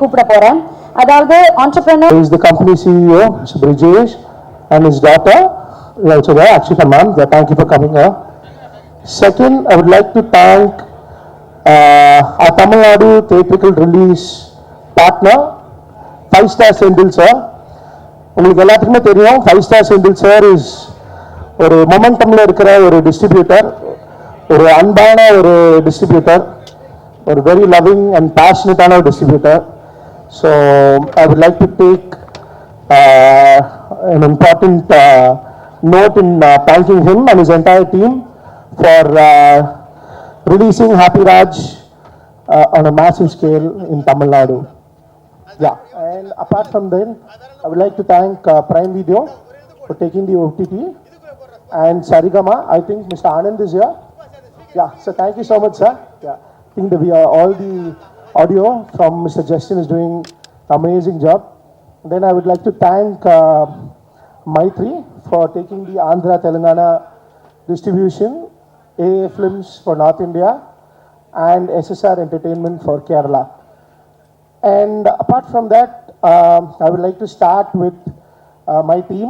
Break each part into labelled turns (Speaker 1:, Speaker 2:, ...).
Speaker 1: கூப்பிட போறேன். அதாவது entrepreneur
Speaker 2: is the company CEO, Mr. Brijesh, and his daughter, also there, Akshita ma'am. Thank you for coming here. Second, I would like to thank our Tamil Nadu theatrical release partner, 5-Star Sendil sir. உங்களுக்கு எல்லாத்துக்குமே தெரியும் 5-Star Sendil sir is ஒரு மொமெண்டம்ல இருக்கிற ஒரு distributor, ஒரு அன்பான ஒரு distributor, ஒரு வெரி லவ்விங் அண்ட் பேஷனட்டான ஒரு distributor. So I would like to take an important note in thanking him and his entire team for releasing Happy Raj on a massive scale in Tamil Nadu. Yeah, and apart from then, I would like to thank Prime Video for taking the OTT and Sarigama. I think Mr. Anand is here. Yeah, so thank you so much, sir. Yeah, I think that we are all the audio from Mr. Justin is doing an amazing job. Then I would like to thank Maitri for taking the Andhra Telangana distribution, AA Films for North India, and SSR Entertainment for Kerala. And apart from that, I would like to start with my team,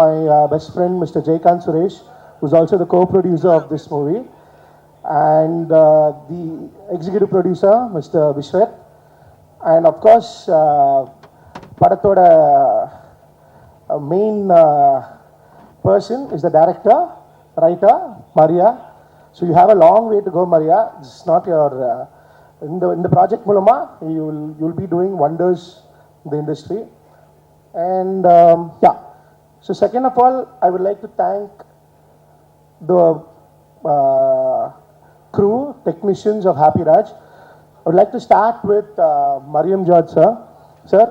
Speaker 2: my best friend Mr. Jaykant Suresh, who's also the co-producer of this movie, and the executive producer Mr. Vishwat, and of course Padathoda main person is the director, writer Maria. So you have a long way to go, Maria. This is not your in the project mulama you'll be doing wonders in the industry. And yeah, so second of all, I would like to thank the crew, technicians of Happy Raj. I would like to start with Mariam George sir. Sir,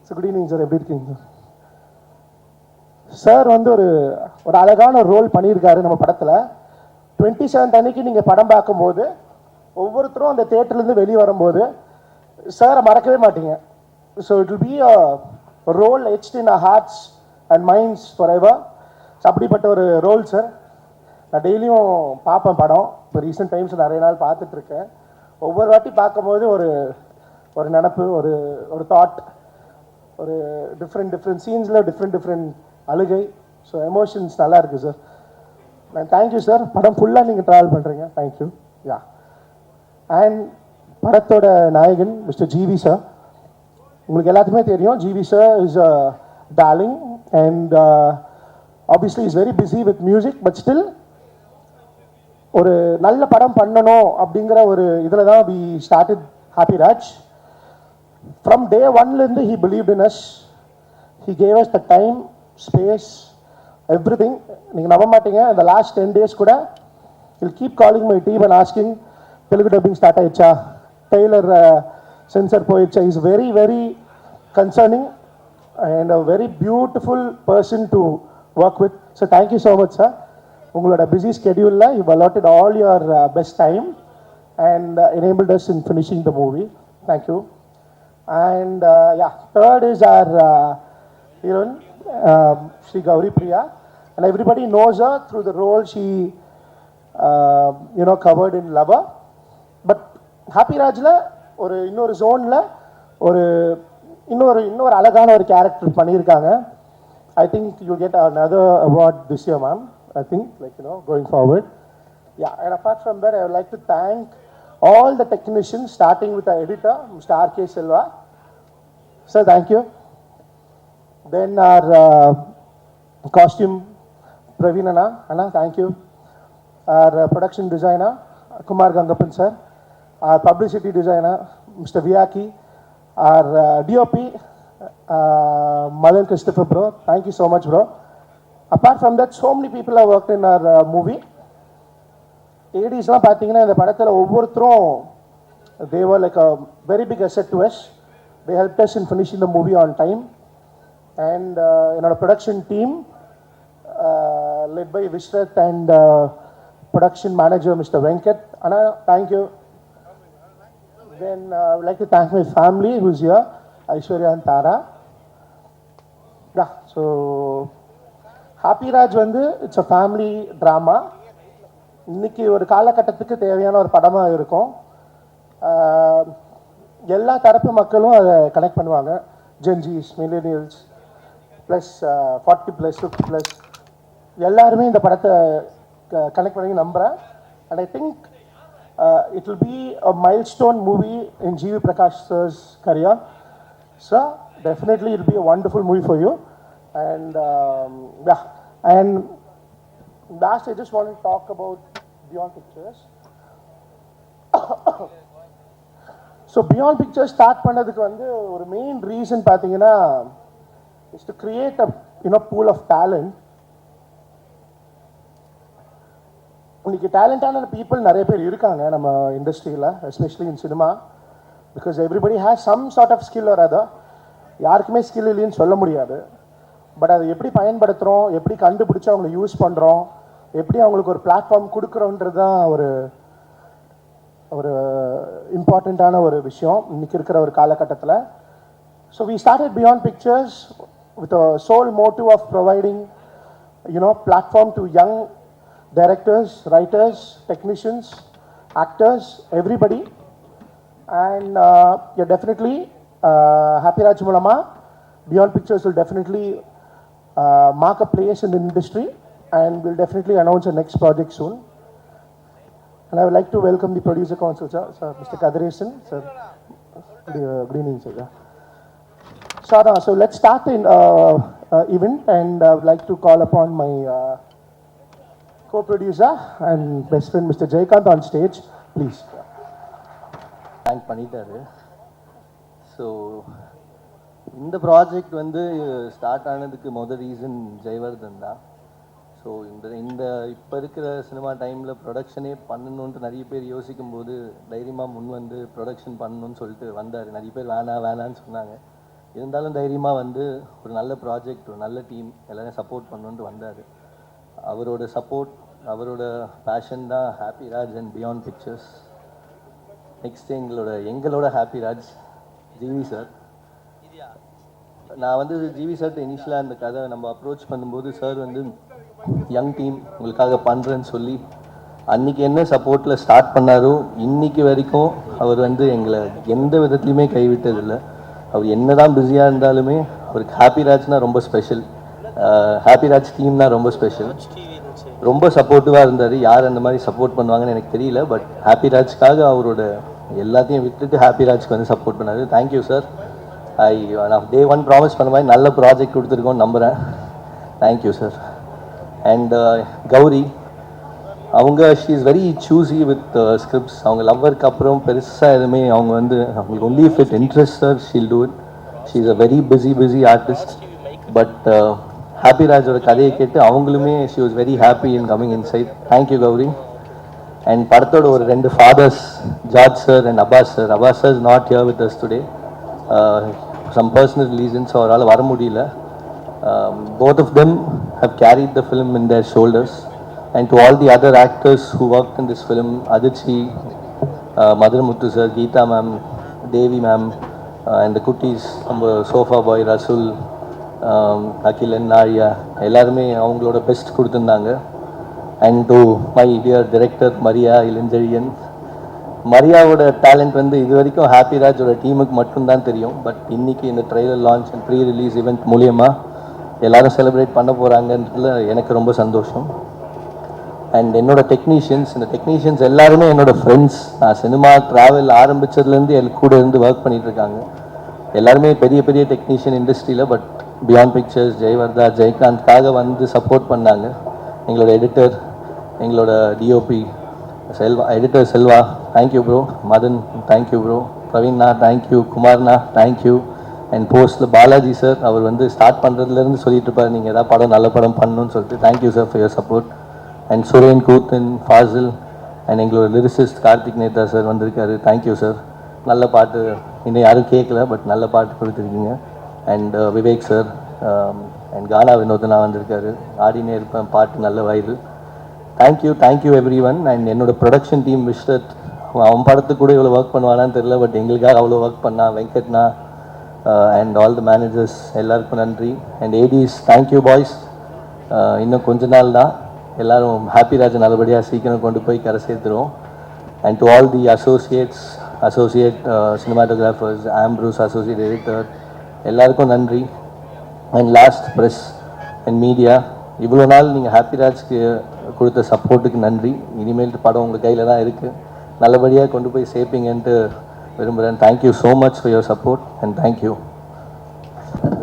Speaker 2: so good evening sir, எப்படி இருக்கீங்க sir? வந்து ஒரு அழகான role பண்ணியிருக்காரு நம்ம படத்தில். 27 அன்னைக்கு நீங்கள் படம் பார்க்கும்போது ஒவ்வொருத்தரும் அந்த தேட்டர்லேருந்து வெளியே வரும்போது சாரை மறக்கவே மாட்டீங்க. So it will be a role etched in a hearts and minds forever எவர். அப்படிப்பட்ட ஒரு ரோல் சார். நான் டெய்லியும் பார்ப்பேன் படம். இப்போ ரீசெண்ட் டைம்ஸ் நிறைய நாள் பார்த்துட்ருக்கேன். ஒவ்வொரு வாட்டி பார்க்கும்போது ஒரு நினப்பு, ஒரு தாட், ஒரு டிஃப்ரெண்ட் சீன்ஸில் டிஃப்ரெண்ட் அழுகை. ஸோ எமோஷன்ஸ் நல்லா இருக்குது சார். நான் தேங்க்யூ சார். படம் ஃபுல்லாக நீங்கள் ட்ராவல் பண்ணுறீங்க, தேங்க்யூ. யா, அண்ட் படத்தோட நாயகன் மிஸ்டர் ஜிவி சார். உங்களுக்கு எல்லாத்துக்குமே தெரியும் GV sir is a darling and obviously is very busy with music. But still ஒரு நல்ல படம் பண்ணணும் அப்படிங்கிற ஒரு இதில் தான் we started happy Raj. From day ஒன்லேருந்து he believed in us. He gave us the time, space, everything. நீங்கள் நம்ப மாட்டீங்க, இந்த லாஸ்ட் 10 days கூட will keep calling my team and asking Telugu dubbing start ஆயிடுச்சா, டெய்லர் சென்சர் போயிடுச்சா. Is very very concerning and a very beautiful person to work with. So thank you so much sir. உங்களோட busy ஸ்கெடியூலில் you allotted all your best time and enabled us in finishing the movie. Thank you. And yeah, third is our heroine, Sri Gauri Priya, and everybody knows her through the role she covered in Lover. But Happy Rajla ஒரு இன்னொரு ஜோனில் ஒரு இன்னொரு அழகான ஒரு character பண்ணியிருக்காங்க. I think you'll get another award this year, ma'am. I think, going forward. Yeah, and apart from that, I would like to thank all the technicians, starting with our editor, Mr. R.K. Silva. Sir, thank you. Then our costume, Praveen Anna, thank you. Our production designer, Kumar Gangapan sir. Our publicity designer, Mr. Vyaki. Our DOP, Madan Christopher bro. Thank you so much, bro. Apart from that, so many people have worked in our movie. ADஸ்லாம் பார்த்தீங்கன்னா இந்த படத்தில் ஒவ்வொருத்தரும் they were like a very big asset to us. They helped us in finishing the movie on time. And என்னோட production team led by Vishrat and production manager Mr. Venkat. Anna, thank you. Then I would like to thank my family who's here, Aishwarya and Tara. Yeah, so happy Raj வந்து it's a family drama. இன்றைக்கி ஒரு காலகட்டத்துக்கு தேவையான ஒரு படமாக இருக்கும். எல்லா தரப்பு மக்களும் அதை கனெக்ட் பண்ணுவாங்க. Gen Zs, millennials, plus 40 plus 50 plus எல்லாருமே இந்த படத்தை கனெக்ட் பண்ணி நம்புகிறேன். And I think it will be a milestone movie in GV Prakash sir's career. Sir, definitely it be a wonderful movie for you. And and last I just want to talk about Beyond Pictures. So Beyond Pictures start பண்ணதுக்கு வந்து ஒரு main reason பார்த்தீங்கன்னா is to create a pool of talent. இன்னைக்கு டேலண்டான people நிறைய பேர் இருக்காங்க நம்ம இண்டஸ்ட்ரியில், especially in cinema, because everybody has some sort of skill or other. யாருக்குமே ஸ்கில் இல்லைன்னு சொல்ல முடியாது. பட் அதை எப்படி பயன்படுத்துகிறோம், எப்படி கண்டுபிடிச்சி அவங்களை யூஸ் பண்ணுறோம், எப்படி அவங்களுக்கு ஒரு பிளாட்ஃபார்ம் கொடுக்குறோன்றது தான் ஒரு இம்பார்ட்டண்ட்டான ஒரு விஷயம் இன்னைக்கு இருக்கிற ஒரு காலகட்டத்தில். So we started Beyond Pictures with a sole motive of providing platform to young directors, writers, technicians, actors, everybody. And yeah, definitely Happy Raj Mulama, Beyond Pictures will definitely mark a place in the industry and will definitely announce a next project soon. And I would like to welcome the producer council, sir, Mr. Kadiresan, sir. Good evening, sir. So let's start the event, and I would like to call upon my co-producer and best friend Mr. Jaykant on stage, please.
Speaker 3: Thank பண்ணிட்டாரு. So இந்த project வந்து start ஆனதுக்கு மொதல் reason Jayewardene தான். So இந்த இப்போ இருக்கிற cinema டைமில் ப்ரொடக்ஷனே பண்ணணுன்ட்டு நிறைய பேர் யோசிக்கும் போது தைரியமாக முன் வந்து ப்ரொடக்ஷன் பண்ணணும்னு சொல்லிட்டு வந்தார். நிறைய பேர் வேணான்னு சொன்னாங்க. இருந்தாலும் தைரியமாக வந்து ஒரு நல்ல ப்ராஜெக்ட், ஒரு நல்ல டீம் எல்லோரும் சப்போர்ட் பண்ணணுன்ட்டு வந்தார். அவரோட சப்போர்ட், அவரோட பேஷன் தான் happy Raj and Beyond pictures. Next எங்களோட ஹாப்பி ராஜ் ஜிவி சார். நான் வந்து ஜிவி சார்ட்டு இனிஷியலாக அந்த கதை நம்ம அப்ரோச் பண்ணும்போது சார் வந்து யங் டீம் உங்களுக்காக பண்ணுறேன்னு சொல்லி அன்றைக்கி என்ன சப்போர்ட்டில் ஸ்டார்ட் பண்ணாரோ இன்னைக்கு வரைக்கும் அவர் வந்து எங்களை எந்த விதத்துலையுமே கைவிட்டதில்லை. அவர் என்ன தான் பிஸியாக இருந்தாலுமே அவருக்கு ஹாப்பி ராஜ்னால் ரொம்ப ஸ்பெஷல், ஹாப்பி ராஜ் டீம்னா ரொம்ப ஸ்பெஷல். ரொம்ப சப்போர்ட்டிவாக இருந்தார். யார் அந்த மாதிரி சப்போர்ட் பண்ணுவாங்கன்னு எனக்கு தெரியல. பட் ஹாப்பி ராஜ்க்காக அவரோட எல்லாத்தையும் விட்டுட்டு ஹாப்பி ராஜ்க்கு வந்து சப்போர்ட் பண்ணார். Thank you sir. நான் டே 1 ப்ராமிஸ் பண்ண மாதிரி நல்ல ப்ராஜெக்ட் கொடுத்துருக்கோன்னு நம்புகிறேன். Thank you sir. அண்ட் கௌரி, அவங்க she is very choosy with scripts. அவங்க லவ்வருக்கு அப்புறம் பெருசாக எதுவுமே அவங்க வந்து அவங்களுக்கு only if it interest sir she'll do it. She is a very busy artist. But happy ராஜோட கதையை கேட்டு அவங்களுமே she was very happy in coming inside. Thank you Gauri. And படத்தோட ஒரு 2 fathers, George sir and Abbas sir. Abbas sir is not here with us today. Some personal reasons அவரால் வர முடியல. Both of them have carried the film in their shoulders. And to all the other actors who worked in this film, Aditji, Madhur Muthu sir, Geeta ma'am, Devi ma'am, and the Kuttis, Sofa Boy, Rasul, Akilan, Arya எல்லாருமே அவங்களோட best கொடுத்துருந்தாங்க. And to my dear director Maria Ilanchezhiyan. மரியாவோட talent வந்து இது வரைக்கும் happy ராஜோட டீமுக்கு மட்டும்தான் தெரியும். பட் இன்னைக்கு இந்த trailer launch and pre release event மூலியமாக எல்லாரும் செலிப்ரேட் பண்ண போகிறாங்கன்றதுல எனக்கு ரொம்ப சந்தோஷம். அண்ட் என்னோட டெக்னீஷியன்ஸ், இந்த டெக்னீஷியன்ஸ் எல்லாருமே என்னோட ஃப்ரெண்ட்ஸ். நான் சினிமா ட்ராவல் ஆரம்பித்ததுலேருந்து என் கூட இருந்து ஒர்க் பண்ணிகிட்ருக்காங்க. எல்லாருமே பெரிய பெரிய டெக்னீஷியன் இண்டஸ்ட்ரியில். பட் பியாண்ட் பிக்சர்ஸ், ஜெயவர்தா, ஜெயகாந்த்காக வந்து சப்போர்ட் பண்ணாங்க. எங்களோட எடிட்டர், எங்களோட DOP Selva, editor Selva, thank you bro. Madan, thank you bro. பிரவீன்ண்ணா, தேங்க்யூ. குமார்ண்ணா, தேங்க்யூ. அண்ட் போஸ்ட்டில் பாலாஜி சார், அவர் வந்து ஸ்டார்ட் பண்ணுறதுலேருந்து சொல்லிட்டு இருப்பார் நீங்கள் ஏதாவது படம் நல்ல படம் பண்ணணும்னு சொல்லிட்டு. Thank you sir for your support. And Suren, Koothan, Fazil, and எங்களோட லிரிசிஸ்ட் கார்த்திக் நேதா சார் வந்திருக்காரு. Thank you sir. நல்ல பாட்டு இன்னும் யாரும் கேட்கல, பட் நல்ல பாட்டு கொடுத்துருக்கீங்க. அண்ட் விவேக் சார் அண்ட் கானா வினோதனா வந்திருக்காரு. ஆடினே இருப்பேன், பாட்டு நல்ல viral. Thank you every one. And என்னோட ப்ரொடக்ஷன் டீம் விஷ்ரத், அவன் படத்துக்கு கூட இவ்வளோ ஒர்க் பண்ணுவானான்னு தெரியல, பட் எங்களுக்காக அவ்வளோ ஒர்க் பண்ணான். வெங்கட்னா அண்ட் ஆல் த மேனேஜர்ஸ் எல்லாருக்கும் நன்றி. And ADs, thank you boys. இன்னும் கொஞ்ச நாள் தான், எல்லோரும் ஹாப்பி ராஜை நல்லபடியாக சீக்கிரம் கொண்டு போய் கரை சேர்த்துருவோம். And to all the associates, associate cinematographers, Ambrose associate editor, எல்லாருக்கும் நன்றி. And last press and media, இவ்வளோ நாள் நீங்கள் ஹாப்பிராஜ்க்கு கொடுத்த சப்போர்ட்டுக்கு நன்றி. இனிமேல் படம் உங்கள் கையில் தான் இருக்குது, நல்லபடியாக கொண்டு போய் சேர்ப்பீங்கன்ட்டு விரும்புகிறேன். Thank you so much for your support and thank you.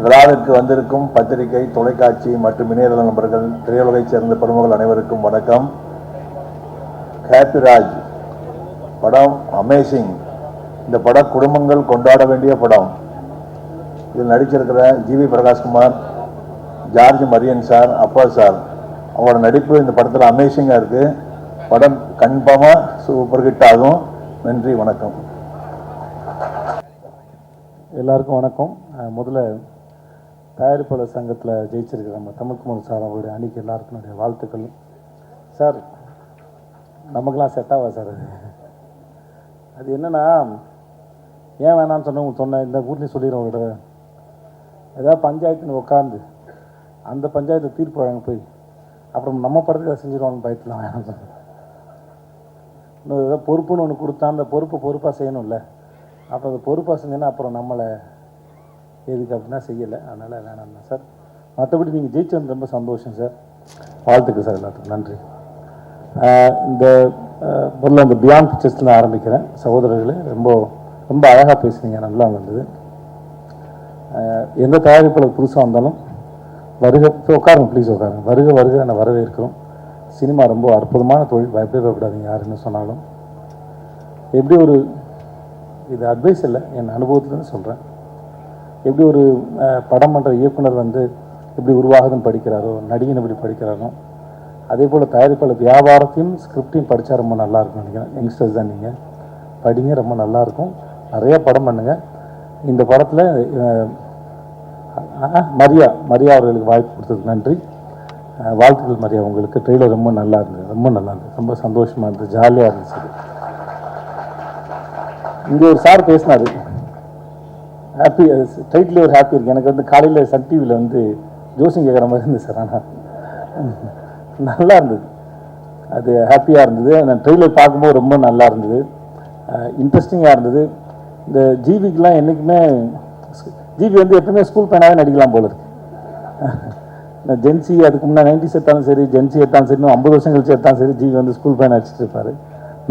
Speaker 4: விழாவிற்கு வந்திருக்கும் பத்திரிகை, தொலைக்காட்சி மற்றும் இணையதள நண்பர்கள், திரையுலகைச் சேர்ந்த பெருமக்கள் அனைவருக்கும் வணக்கம். ஹாப்பிராஜ் படம் அமேசிங். இந்த படம் குடும்பங்கள் கொண்டாட வேண்டிய படம். இதில் நடிச்சிருக்கிற ஜிவி பிரகாஷ்குமார், ஜார்ஜ் மரியன் சார், அப்பா சார், அவரோட நடிப்பு இந்த படத்தில் அமேசிங்காக இருக்குது. படம் கன்ஃபார்மாக சூப்பர் ஹிட் ஆகும். நன்றி, வணக்கம்.
Speaker 5: எல்லாருக்கும் வணக்கம். முதல்ல தயாரிப்பாளர் சங்கத்தில் ஜெயிச்சிருக்கிற நம்ம தமிழ்குமார் சார் அவருடைய அணிக்கு எல்லாருக்கும் என்னுடைய வாழ்த்துக்கள். சார், நமக்கெல்லாம் செட் ஆகா சார். அது என்னென்னா, ஏன் வேணான்னு சொன்னேன் இந்த ஊர்லேயும் சொல்லிடுறோம். ஒரு தடவை ஏதாவது பஞ்சாயத்துன்னு உட்காந்து அந்த பஞ்சாயத்து தீர்ப்பு வழங்க போய் அப்புறம் நம்ம படத்தில் செஞ்சிடுவான்னு பயத்தில் வேணாம் சொன்னேன். இன்னும் ஏதாவது பொறுப்புன்னு ஒன்று கொடுத்தா அந்த பொறுப்பாக செய்யணும்ல. அப்புறம் அது பொறுப்பாக செஞ்சேன்னா அப்புறம் நம்மளை எதுக்கு அப்படின்னா செய்யலை. அதனால் வேணாம் தான் சார். மற்றபடி நீங்கள் ஜெயிச்சது ரொம்ப சந்தோஷம் சார். வாழ்த்துக்கு சார், எல்லாத்துக்கும் நன்றி. இந்த முதல்ல இந்த பியாண்ட் பிக்சர்ஸில் ஆரம்பிக்கிறேன். சகோதரர்களே, ரொம்ப ரொம்ப அழகாக பேசுனீங்க, நல்லா வந்தது. எந்த தயாரிப்பாளர் புதுசாக வந்தாலும் வருக, உட்காருங்க ப்ளீஸ் உட்காருங்க, வருக வருக நான் வரவேற்கிறோம். சினிமா ரொம்ப அற்புதமான தொழில், பயப்படாதீங்க யார் என்ன சொன்னாலும். எப்படி ஒரு, இது அட்வைஸ் இல்லை, என் அனுபவத்துலேருந்து சொல்கிறேன். எப்படி ஒரு படம் பண்ணுற இயக்குனர் எப்படி உருவாகுதுன்னு படிக்கிறாரோ, நடிகன் எப்படி படிக்கிறாரோ, அதே போல் தயாரிப்பாளர் வியாபாரத்தையும் ஸ்கிரிப்டையும் படித்தா ரொம்ப நல்லாயிருக்கும்னு நினைக்கிறேன். யங்ஸ்டர்ஸ் தான் நீங்கள், படிங்க, ரொம்ப நல்லாயிருக்கும். நிறையா படம் பண்ணுங்கள். இந்த படத்தில் மரியா அவர்களுக்கு வாய்ப்பு கொடுத்ததுக்கு நன்றி. வாழ்த்துக்கள் மரியா, உங்களுக்கு ட்ரெய்லர் ரொம்ப நல்லா இருந்தது, ரொம்ப சந்தோஷமாக இருந்தது, ஜாலியாக இருந்துச்சு. இங்கே ஒரு சார் பேசினார், ஹாப்பி டைட்டில் ஒரு ஹாப்பி இருக்குது. எனக்கு காலையில் சன் டிவியில் ஜோசியம் கேட்குற மாதிரி இருந்தது சார். ஆனால் நல்லா இருந்தது, அது ஹாப்பியாக இருந்தது. நான் ட்ரெய்லர் பார்க்கும்போது ரொம்ப நல்லா இருந்தது, இன்ட்ரெஸ்டிங்காக இருந்தது. இந்த ஜிவிக்கெலாம் என்றைக்குமே ஜிவி எப்பவுமே ஸ்கூல் பையனாகவே நடிக்கலாம் போல இருக்கு. ஜென்சி அதுக்கு முன்னாடி 90s எடுத்தாலும் சரி, ஜென்சி எடுத்தாலும் சரி, இன்னும் 50 வருஷம் கழிச்சு எடுத்தாலும் சரி, ஜிவி ஸ்கூல் பையன் அடிச்சுட்டு இருப்பார்.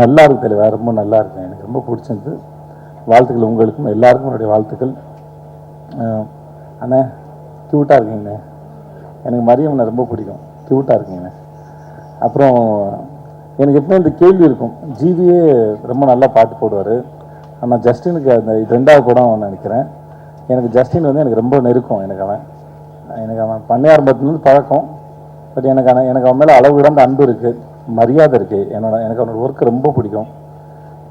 Speaker 5: நல்லா இருக்கு தெரியல, ரொம்ப நல்லா இருக்கு, எனக்கு ரொம்ப பிடிச்சிருந்து. வாழ்த்துக்கள் உங்களுக்கும் எல்லாருக்கும் என்னுடைய வாழ்த்துக்கள். அண்ணே க்யூட்டாக இருக்கீங்கண்ணே, எனக்கு மரியம்ண்ணே ரொம்ப பிடிக்கும், க்யூட்டாக இருக்கீங்கண்ணே. அப்புறம் எனக்கு எப்பவுமே இந்த கேள்வி இருக்கும், ஜிவியே ரொம்ப நல்லா பாட்டு போடுவார். ஆனால் ஜஸ்டினுக்கு அந்த 2வது படம் நினைக்கிறேன். எனக்கு ஜஸ்டின் எனக்கு ரொம்ப நெருக்கம். எனக்கு அவன் பண்ணையாரம்பத்துலேருந்து பழக்கம். பட் எனக்கு அவன் மேலே அளவு இடந்த அன்பு இருக்குது, மரியாதை இருக்குது. எனக்கு அவனோட ஒர்க்கு ரொம்ப பிடிக்கும்.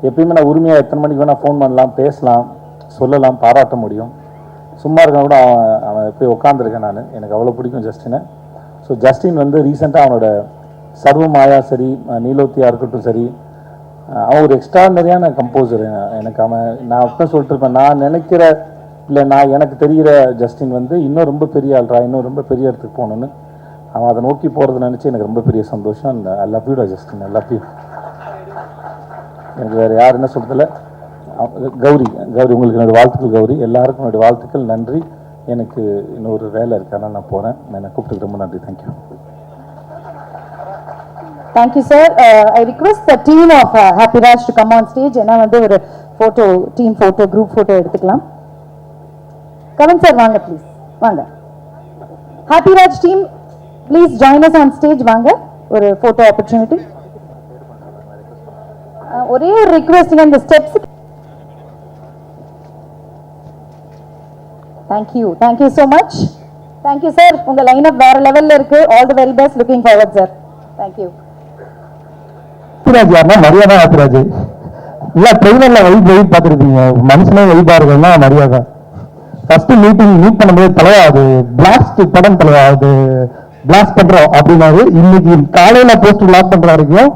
Speaker 5: எப்பயுமே நான் உரிமையாக எத்தனை மணிக்கு வேணால் ஃபோன் பண்ணலாம், பேசலாம், சொல்லலாம், பாராட்ட முடியும். சும்மா இருக்க கூட அவன் போய் உட்காந்துருக்கேன் நான். எனக்கு அவ்வளோ பிடிக்கும் ஜஸ்டினை. ஸோ ஜஸ்டின் ரீசெண்டாக அவனோட சர்வமாயா சரி, நீலோத்தியா இருக்கட்டும் சரி, அவன் ஒரு எக்ஸ்ட்ராடனரியான கம்போசர். எனக்கு நான் அப்போ சொல்லிட்டு இருப்பேன், நான் நினைக்கிற இல்லை எனக்கு தெரிகிற ஜஸ்டின் இன்னும் ரொம்ப பெரிய ஆள்ரா, இன்னும் ரொம்ப பெரிய இடத்துக்கு போகணுன்னு அவன் அதை நோக்கி போகிறத நினச்சி எனக்கு ரொம்ப பெரிய சந்தோஷம். I love you Justin, I love you. எனக்கு வேறு யார் என்ன சொல்கிறதில்ல. கௌரி உங்களுக்கு என்னோடய வாழ்த்துக்கள். கௌரி, எல்லாருக்கும் என்னுடைய வாழ்த்துக்கள், நன்றி. எனக்கு இன்னொரு வேலை இருக்கு, அதனால் நான் போகிறேன். என்னை கூப்பிட்டுக்கு ரொம்ப நன்றி. Thank you.
Speaker 1: Thank you, sir. I request the team of Happiraj to come on stage. ஏன்னா ஒரு photo, team photo, group photo எடுத்துக்கலாம். Kavan sir, வாங்க please. வாங்க. Happiraj team, please join us on stage. வாங்க, ஒரு photo opportunity. ஒரே ஒரு request, இந்த steps. Thank you so much. Thank you sir. உங்க லைன் அப் வேற லெவல்ல இருக்கு. All the very best. Looking forward sir. Thank you.
Speaker 6: ஹாப்பிராஜ் யாருன்னா மரியாதை. ஹாப்பிராஜ் இல்லை, ட்ரெயினர்ல வெயிட் பார்த்துருப்பீங்க, மனுஷனே வெயிட்டாக இருக்குன்னா மரியாதை. ஃபர்ஸ்ட் மீட் பண்ணும்போது தலைவா அது பிளாஸ்ட் படம், தலைவா அது பிளாஸ்ட் பண்றோம் அப்படின்னாரு. இன்னைக்கு காலையில போஸ்ட் பிளாக் பண்ற வரைக்கும்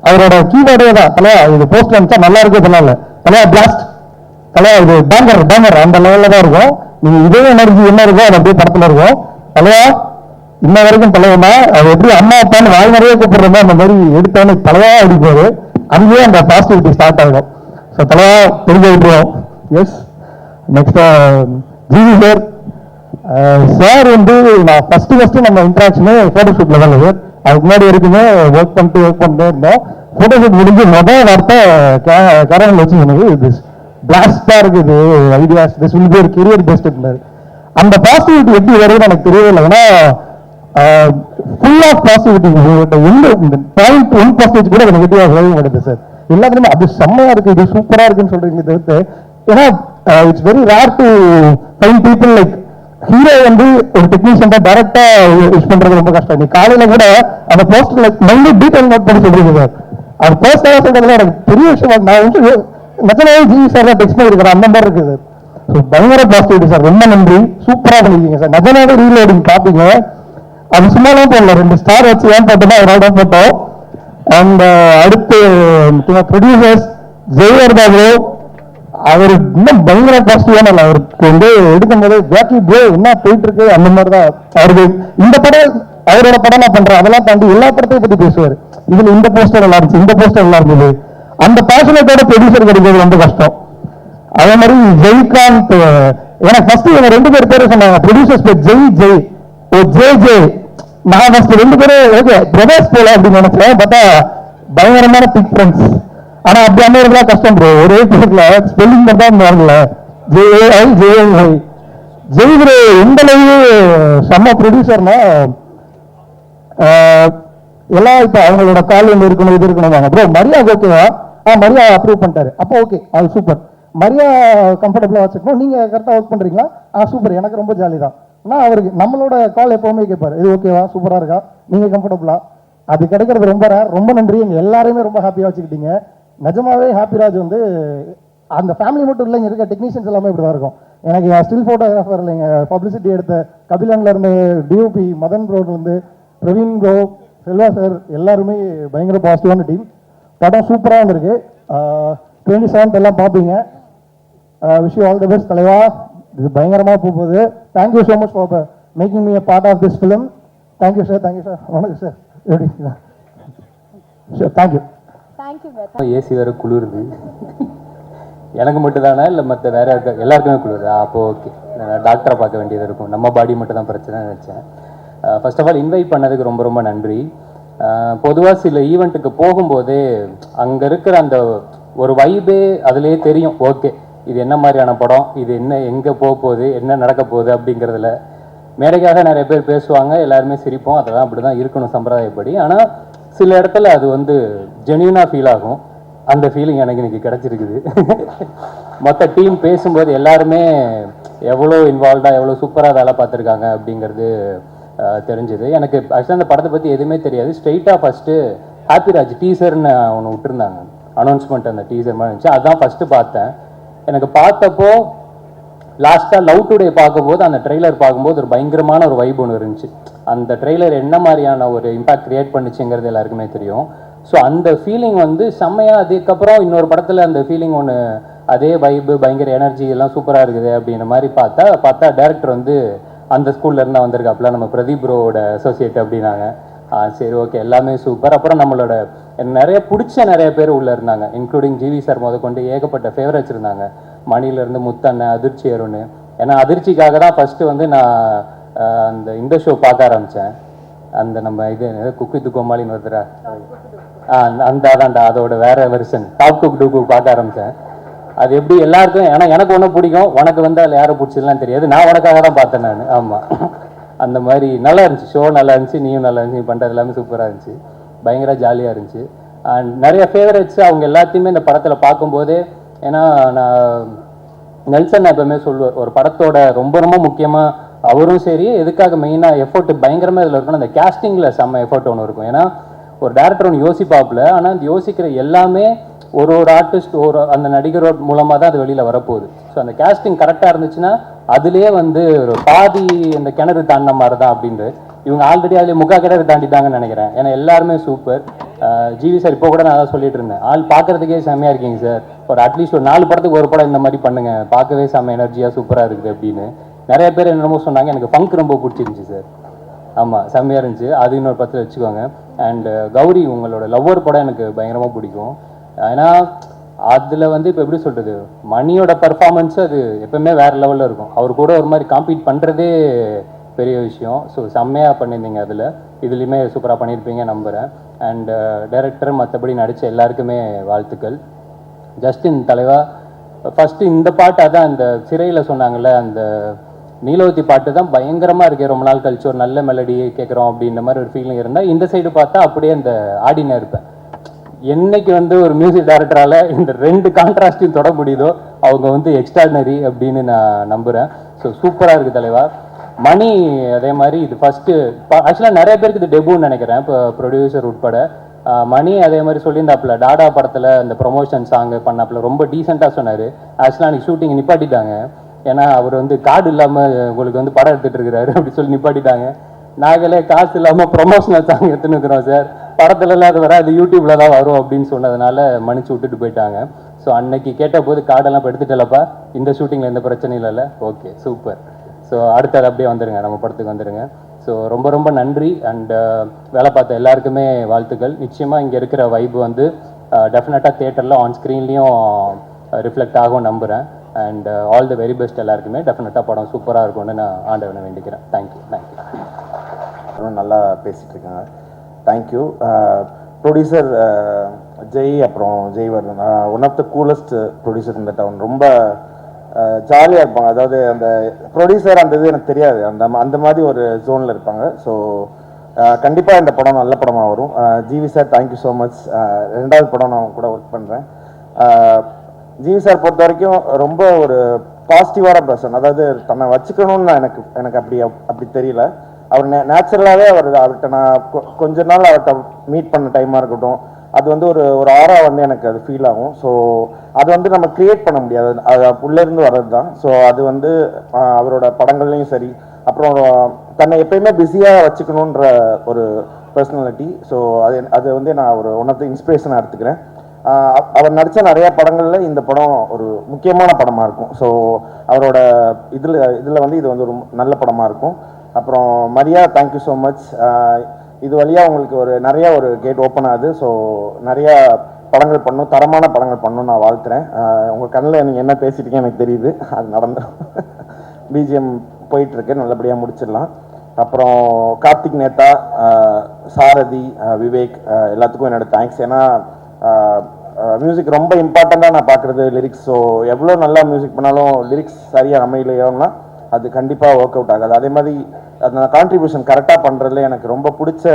Speaker 6: அவரோட கீவேர்டே தான், தலைவா இது போஸ்ட் அனுப்பிச்சா நல்லா இருக்கு சொன்னால, தலைவா பிளாஸ்ட், தலைவா இது பேங்கர் அந்த லெவல்ல தான் இருக்கும். நீங்க இதே எனர்ஜி என்ன இருக்கோ அது அப்படியே படத்துல இருக்கும். தலைவா இன்ன வரைக்கும் தலைவனா அது எப்படி அம்மா அப்பான்னு வாய் நிறைய கூப்பிடுறதோ அந்த மாதிரி எடுத்தோன்னு தலைவா அடிப்பாரு. அங்கேயே அந்த பாசிட்டிவிட்டி ஸ்டார்ட் ஆகும். ஸோ ஸோ தலைவா தெரிஞ்சு விட்டுருவோம். Yes next GV sir. Sir வந்து நான் ஃபர்ஸ்ட் நம்ம இன்ட்ராக்ஷனு ஃபோட்டோஷூட்டில் தான் சார். அதுக்கு முன்னாடி வரைக்குமே ஒர்க் பண்ணிட்டே இருந்தோம். ஃபோட்டோஷூட் முடிஞ்சு மொதல் வார்த்தை கேரளில் வச்சு எனக்கு திஸ் பிளாஸ்டாக இருக்குது ஐடியாஸ், திஸ் வில் பி ஒரு கெரியர் பெஸ்ட் இருந்தார். அந்த பாசிட்டிவிட்டி எப்படி வருதுன்னு எனக்கு தெரியவே இல்லை. ஏன்னா ஃபுல் ஆஃப் பாசிட்டிவிட்டி. எந்த பாயிண்ட் 1% கூட நெகட்டிவாக சொல்லவே மாட்டேது சார். எல்லாத்துலையுமே அது செம்மையா இருக்கு, இது சூப்பரா இருக்குன்னு சொல்றீங்க தவிர்த்து. ஏன்னா it's very rare to find people like hero வந்து ஒரு டெக்னீஷியன் தான் டைரக்டா யூஸ் பண்றது ரொம்ப கஷ்டம். நீ காலையில கூட அந்த poster like mind detail note பண்ணி சொல்றீங்க சார். அது போஸ்டரா சொல்றதுல எனக்கு பெரிய விஷயம். நான் வந்து நிஜமாவே ஜிவி சார் தான் டெக்ஸ்ட் பண்ணிருக்கிறேன், அந்த மாதிரி இருக்குது சார். ஸோ பயங்கர பாசிட்டிவிட்டி சார், ரொம்ப நன்றி. சூப்பரா பண்ணிருக்கீங்க சார். நிஜமாவே ரீலோடிங் பார்ப்பீங்க, அது சும்மாலாம் போடல, 2 ஸ்டார் வச்சு ஏன் போட்டோம்னா அதனால தான் போட்டோம். அண்ட் அடுத்து ப்ரொடியூசர்ஸ் ஜெயவர் பாபு, அவர் இன்னும் பயங்கர பாசிட்டிவான. அவருக்கு வந்து எடுக்கும் போது ஜாக்கி ப்ரோ என்ன போயிட்டு இருக்கு அந்த மாதிரி தான் அவருக்கு. இந்த படம் அவரோட படம் நான் பண்றேன், அதெல்லாம் தாண்டி எல்லா படத்தையும் பத்தி பேசுவார். இதுல இந்த போஸ்டர் நல்லா இருந்துச்சு, இந்த போஸ்டர் நல்லா இருந்தது. அந்த பேஷனத்தோட ப்ரொடியூசர் கிடைக்கிறது ரொம்ப கஷ்டம். அதே மாதிரி ஜெய்காந்த், எனக்கு ஃபர்ஸ்ட் இவங்க 2 பேர் சொன்னாங்க ப்ரொடியூசர்ஸ் பேர் ஜெய் ஓ ஜே. நான் ஃபர்ஸ்ட் 2 பேரும் ஓகே பிரதர்ஸ் போல அப்படின்னு நினைச்சேன். பார்த்தா பயங்கரமான பிக் ஃப்ரெண்ட்ஸ். ஆனா அப்படி அமைறதுலாம் கஷ்டம் ப்ரோ. ஒரே பேர்ல ஸ்பெல்லிங் தான் வரல. ஜெய் ப்ரோ எந்த அளவு செம்ம ப்ரொடியூசர்னா எல்லாம் இப்ப அவங்களோட கால் ஒன்று இருக்கணும், இது இருக்கணும். ப்ரோ மரியா ஓகேவா? மரியா அப்ரூவ் பண்ணிட்டாரு. அப்போ ஓகே, அது சூப்பர். மரியா கம்ஃபர்டபுளா வச்சுக்கணும். நீங்க கரெக்டா ஒர்க் பண்றீங்களா? சூப்பர், எனக்கு ரொம்ப ஜாலி தான். ஆனால் அவருக்கு நம்மளோட கால் எப்பவுமே கேட்பாரு, இது ஓகேவா, சூப்பரா இருக்கா, நீங்க கம்ஃபர்டபுளா? அது கிடைக்கிறது ரொம்ப ரேர். ரொம்ப நன்றி, எங்க எல்லாரையுமே ரொம்ப ஹாப்பியா வச்சுக்கிட்டீங்க. நிஜமாவே ஹாப்பிராஜ் வந்து அந்த ஃபேமிலி மட்டும் இல்லை, இங்க இருக்க டெக்னீஷியன்ஸ் எல்லாமே இப்படி தான் இருக்கும். எனக்கு ஸ்டில் ஃபோட்டோகிராஃபர் இல்லைங்க, பப்ளிசிட்டி எடுத்த கபிலன்ல இருந்து டிஓபி மதன் ப்ரோல இருந்து பிரவீன் ப்ரோ, செல்வா சார் எல்லாருமே பயங்கர பாசிட்டிவான டீம். படம் சூப்பராக வந்திருக்கு. 27th எல்லாம் பார்ப்பீங்க. Wish you all the best தலைவா. இது பயங்கரமாக போகுது. Thank you so much for making me a part of this film. Thank you sir. வணக்கம் சார். எப்படி சார்? தேங்க்யூ.
Speaker 7: ஏசி வேறு குளிருது. எனக்கு மட்டும் தானே இல்லை மற்ற வேற இருக்க எல்லாருக்குமே குளிருது? அப்போ ஓகே, டாக்டரை பார்க்க வேண்டியது இருக்கும், நம்ம பாடி மட்டும் தான் பிரச்சனை நினச்சேன். ஃபர்ஸ்ட் ஆஃப் ஆல் இன்வைட் பண்ணதுக்கு ரொம்ப ரொம்ப நன்றி. பொதுவாக சில ஈவெண்ட்டுக்கு போகும்போதே அங்கே இருக்கிற அந்த ஒரு வைபே அதுலேயே தெரியும். ஓகே, இது என்ன மாதிரியான படம், இது என்ன எங்கே போக போகுது, என்ன நடக்க போகுது அப்படிங்கிறதுல. மேடைக்காக நிறைய பேர் பேசுவாங்க, எல்லாருமே சிரிப்போம், அதெல்லாம் அப்படி தான் இருக்கணும் சம்பிரதாயப்படி. ஆனால் சில இடத்துல அது வந்து ஜென்யூனாக ஃபீல் ஆகும். அந்த ஃபீலிங் எனக்கு இன்னைக்கு கிடச்சிருக்குது. மொத்த டீம் பேசும்போது எல்லாருமே எவ்வளோ இன்வால்வ்டாக எவ்வளோ சூப்பராக வேலை பார்த்துருக்காங்க அப்படிங்கிறது தெரிஞ்சுது. எனக்கு ஆக்சுவலாக அந்த படத்தை பற்றி எதுவுமே தெரியாது. ஸ்ட்ரெயிட்டாக ஃபஸ்ட்டு ஹாப்பிராஜ் டீசர்னு ஒன்று விட்டுருந்தாங்க, அனௌன்ஸ்மெண்ட். அந்த டீசர் மாதிரி இருந்துச்சு, அதுதான் ஃபஸ்ட்டு பார்த்தேன். எனக்கு பார்த்தப்போ லாஸ்ட்டாக லவ் டுடே பார்க்கும்போது அந்த ட்ரெய்லர் பார்க்கும்போது ஒரு பயங்கரமான ஒரு வைப் ஒன்று இருந்துச்சு. அந்த ட்ரெய்லர் என்ன மாதிரியான ஒரு இம்பாக்ட் கிரியேட் பண்ணிச்சுங்கிறது எல்லாருக்குமே தெரியும். ஸோ அந்த ஃபீலிங் வந்து செம்மையாக. அதுக்கப்புறம் இன்னொரு படத்தில் அந்த ஃபீலிங் ஒன்று, அதே வைப்பு பயங்கர எனர்ஜி எல்லாம் சூப்பராக இருக்குது அப்படின்ற மாதிரி பார்த்தா டேரக்டர் வந்து அந்த ஸ்கூல்ல இருந்தால் வந்திருக்காப்புல, நம்ம பிரதீப் ப்ரோவோட அசோசியேட் அப்படின்னாங்க. சரி ஓகே, எல்லாமே சூப்பர். அப்புறம் நம்மளோட நிறைய பிடிச்ச நிறைய பேர் உள்ளே இருந்தாங்க, இன்க்ளூடிங் ஜிவி சார் முதற்கொண்டு ஏகப்பட்ட ஃபேவரட்ஸ் இருந்தாங்க. மணிலேருந்து முத்தண்ணன், அதிர்ச்சி அருண். ஏன்னா அதிர்ச்சிக்காக தான் ஃபஸ்ட்டு வந்து நான் இந்த ஷோ பார்க்க ஆரம்பித்தேன். அந்த நம்ம இது குக்கு வித் கோமாளின்னு ஒருத்தரா, அந்த அதான்டா, அதோட வேற வெர்ஷன் டாப் குக் டூக்கு பார்க்க ஆரம்பித்தேன். அது எப்படி எல்லாருக்கும், ஏன்னா எனக்கு ஒன்றும் பிடிக்கும், உனக்கு வந்து அதில் யாரை பிடிச்சதுலாம் தெரியாது, நான் உனக்காக தான் பார்த்தேன் நான். ஆமாம், அந்த மாதிரி நல்லா இருந்துச்சு. ஷோ நல்லா இருந்துச்சு, நீயும் நல்லா இருந்துச்சு, நீ பண்ணுறது எல்லாமே சூப்பராக இருந்துச்சு, பயங்கர ஜாலியாக இருந்துச்சு. அண்ட் நிறைய ஃபேவரட்ஸ் அவங்க எல்லாத்தையுமே இந்த படத்தில் பார்க்கும்போதே. ஏன்னா நான் நெல்சன் எப்பவுமே சொல்லுவார், ஒரு படத்தோட ரொம்ப ரொம்ப முக்கியமாக அவரும் சரி, எதுக்காக மெயினாக எஃபோர்ட் பயங்கரமாக இதில் இருக்கணும், அந்த கேஸ்டிங்கில் செம்ம எஃபோர்ட் ஒன்று இருக்கும். ஏன்னா ஒரு டேரக்டர் ஒன்று யோசிப்பாப்புல, ஆனால் அந்த யோசிக்கிற எல்லாமே ஒரு ஆர்டிஸ்ட் அந்த நடிகரோட மூலமாக தான் அது வெளியில் வரப்போகுது. ஸோ அந்த கேஸ்டிங் கரெக்டாக இருந்துச்சுன்னா அதுலேயே வந்து ஒரு பாதி இந்த கிணறு தாண்டின மாதிரி தான் அப்படின்ட்டு. இவங்க ஆல்ரெடி அதிலே முக்கா கிணறு தாண்டிட்டாங்கன்னு நினைக்கிறேன். ஏன்னா எல்லாருமே சூப்பர். ஜிவி சார் இப்போ கூட நான் அதான் சொல்லிட்டு இருந்தேன், ஆள் பார்க்குறதுக்கே செம்மையாக இருக்கீங்க சார், ஒரு அட்லீஸ்ட் ஒரு 4 படத்துக்கு ஒரு படம் இந்த மாதிரி பண்ணுங்க, பார்க்கவே செம்ம எனர்ஜியாக சூப்பராக இருக்குது அப்படின்னு நிறைய பேர் என்னமோ சொன்னாங்க. எனக்கு ஃபங்க் ரொம்ப பிடிச்சிருந்துச்சி சார். ஆமாம், செம்மையாக இருந்துச்சு. அது இன்னொரு படத்தில் வச்சுக்கோங்க. அண்ட் கௌரி, உங்களோட லவ்வர் படம் எனக்கு பயங்கரமாக பிடிக்கும். ஏன்னா அதில் வந்து இப்போ எப்படி சொல்கிறது, மணியோட பர்ஃபார்மன்ஸ் அது எப்பவுமே வேறு லெவலில் இருக்கும். அவர் கூட ஒரு மாதிரி காம்பீட் பண்ணுறதே பெரிய விஷயம். ஸோ செம்மையாக பண்ணியிருந்தீங்க. அதில் இதுலேயுமே சூப்பராக பண்ணியிருப்பீங்க நம்புகிறேன். அண்ட் டைரக்டர் மற்றபடி நடித்த எல்லாருக்குமே வாழ்த்துக்கள். ஜஸ்டின் தலைவா, ஃபஸ்ட்டு இந்த பாட்டு அதான் அந்த சிறையில் சொன்னாங்கள்ல, அந்த நீலவதி பாட்டு தான் பயங்கரமாக இருக்கே. ரொம்ப நாள் கழிச்சு ஒரு நல்ல மெலடி கேட்குறோம் அப்படின்ற மாதிரி ஒரு ஃபீலிங் இருந்தால், இந்த சைடு பார்த்தா அப்படியே அந்த ஆடினா இருப்பேன். என்னைக்கு வந்து ஒரு மியூசிக் டைரக்டரால் இந்த 2 கான்ட்ராஸ்டையும் தொட முடியுதோ அவங்க வந்து எக்ஸ்ட்ராடினரி அப்படின்னு நான் நம்புகிறேன். ஸோ சூப்பராக இருக்குது தலைவா. மணி அதே மாதிரி இது ஃபஸ்ட்டு ஆக்சுவலாக நிறைய பேருக்கு இது டெபுன்னு நினைக்கிறேன், இப்போ ப்ரொடியூசர் உட்பட. மணி அதே மாதிரி சொல்லியிருந்தாப்புல டாடா படத்தில் அந்த ப்ரொமோஷன் சாங் பண்ணாப்புல ரொம்ப டீசெண்டாக சொன்னார். ஆக்சுவலாக அன்றைக்கி ஷூட்டிங் நிப்பாட்டிட்டாங்க. ஏன்னா அவர் வந்து கார்டு இல்லாமல் உங்களுக்கு வந்து படம் எடுத்துகிட்டு இருக்கிறாரு அப்படி சொல்லி நிப்பாட்டிட்டாங்க. நாங்களே காசு இல்லாமல் ப்ரொமோஷனல் சாங் எடுத்துன்னு இருக்கிறோம் சார், படத்துலலாம் அது வராது, யூடியூப்பில் தான் வரும் அப்படின்னு சொன்னதுனால மன்னிச்சு விட்டுட்டு போயிட்டாங்க. ஸோ அன்னைக்கு கேட்ட போது கார்டெல்லாம் இப்போ எடுத்துட்டலப்பா, இந்த ஷூட்டிங்கில் எந்த பிரச்சனையும் இல்லைல்ல, ஓகே சூப்பர். ஸோ அடுத்தது அப்படியே வந்துடுங்க, நம்ம படத்துக்கு வந்துடுங்க. ஸோ ரொம்ப ரொம்ப நன்றி. அண்ட் வேலை பார்த்த எல்லாருக்குமே வாழ்த்துக்கள். நிச்சயமாக இங்கே இருக்கிற வைப் வந்து டெஃபினட்டாக தியேட்டரில் ஆன் ஸ்க்ரீன்லேயும் ரிஃப்ளெக்ட் ஆகும் நம்புகிறேன். And all the very best எல்லாருக்குமே. டெஃபினட்டாக படம் சூப்பராக இருக்கும்னு நான் ஆண்டவனை வேண்டிக்கிறேன். தேங்க்யூ.
Speaker 8: நல்லா பேசிகிட்டு இருக்காங்க. தேங்க்யூ. ப்ரொடியூசர் ஜெய், அப்புறம் Jaivardhan, one of the coolest producer இந்த டவுன். ரொம்ப ஜாலியாக இருப்பாங்க. அதாவது அந்த ப்ரொடியூசர் அந்த இது எனக்கு தெரியாது, அந்த மாதிரி ஒரு ஜோனில் இருப்பாங்க. ஸோ கண்டிப்பாக இந்த படம் நல்ல படமாக வரும். GV sir thank you so much. 2வது படம் நான் கூட ஒர்க் பண்ணுறேன். ஜிவி சார் பொறுத்த வரைக்கும் ரொம்ப ஒரு பாசிட்டிவான பர்சன். அதாவது தன்னை வச்சுக்கணும்னு எனக்கு அப்படி தெரியல. அவர் நேச்சுரலாகவே அவர்கிட்ட நான் கொஞ்ச நாள் அவர்கிட்ட மீட் பண்ண டைமாக இருக்கட்டும், அது வந்து ஒரு ஆரா வந்து எனக்கு அது ஃபீல் ஆகும். ஸோ அது வந்து நம்ம க்ரியேட் பண்ண முடியாது, அது உள்ளேருந்து வர்றது தான். ஸோ அது வந்து அவரோட படங்கள்லையும் சரி, அப்புறம் தன்னை எப்பயுமே பிஸியாக வச்சுக்கணுன்ற ஒரு பர்சனாலிட்டி. ஸோ அது வந்து நான் ஒரு ஒன் ஆஃப் த இன்ஸ்பிரேஷனாக எடுத்துக்கிறேன். அவர் நடித்த நிறைய படங்களில் இந்த படம் ஒரு முக்கியமான படமாக இருக்கும். ஸோ அவரோட இதில் வந்து இது வந்து ஒரு நல்ல படமாக இருக்கும். அப்புறம் மரியா தேங்க்யூ ஸோ மச். இது வழியாக உங்களுக்கு நிறைய ஒரு கேட் ஓப்பன் ஆகுது. ஸோ நிறையா படங்கள் பண்ணணும், தரமான படங்கள் பண்ணணும்னு நான் வாழ்த்துறேன். உங்கள் கண்ணில் நீங்கள் என்ன பேசிட்டீங்க எனக்கு தெரியுது, அது நடந்துடும். பிஜிஎம் போயிட்டுருக்கு, நல்லபடியாக முடிச்சிடலாம். அப்புறம் கார்த்திக் நேதா, சாரதி, விவேக் எல்லாத்துக்கும் என்னோட தேங்க்ஸ். ஏன்னா மியூசிக் ரொம்ப இம்பார்ட்டண்ட்டாக நான் பார்க்குறது லிரிக்ஸ். ஸோ எவ்வளோ நல்லா மியூசிக் பண்ணாலும் லிரிக்ஸ் சரியாக அமையலையோன்னா அது கண்டிப்பாக ஒர்க் அவுட் ஆகாது. அதே மாதிரி அந்த கான்ட்ரிபியூஷன் கரெக்டாக பண்ணுறதுல எனக்கு ரொம்ப பிடிச்ச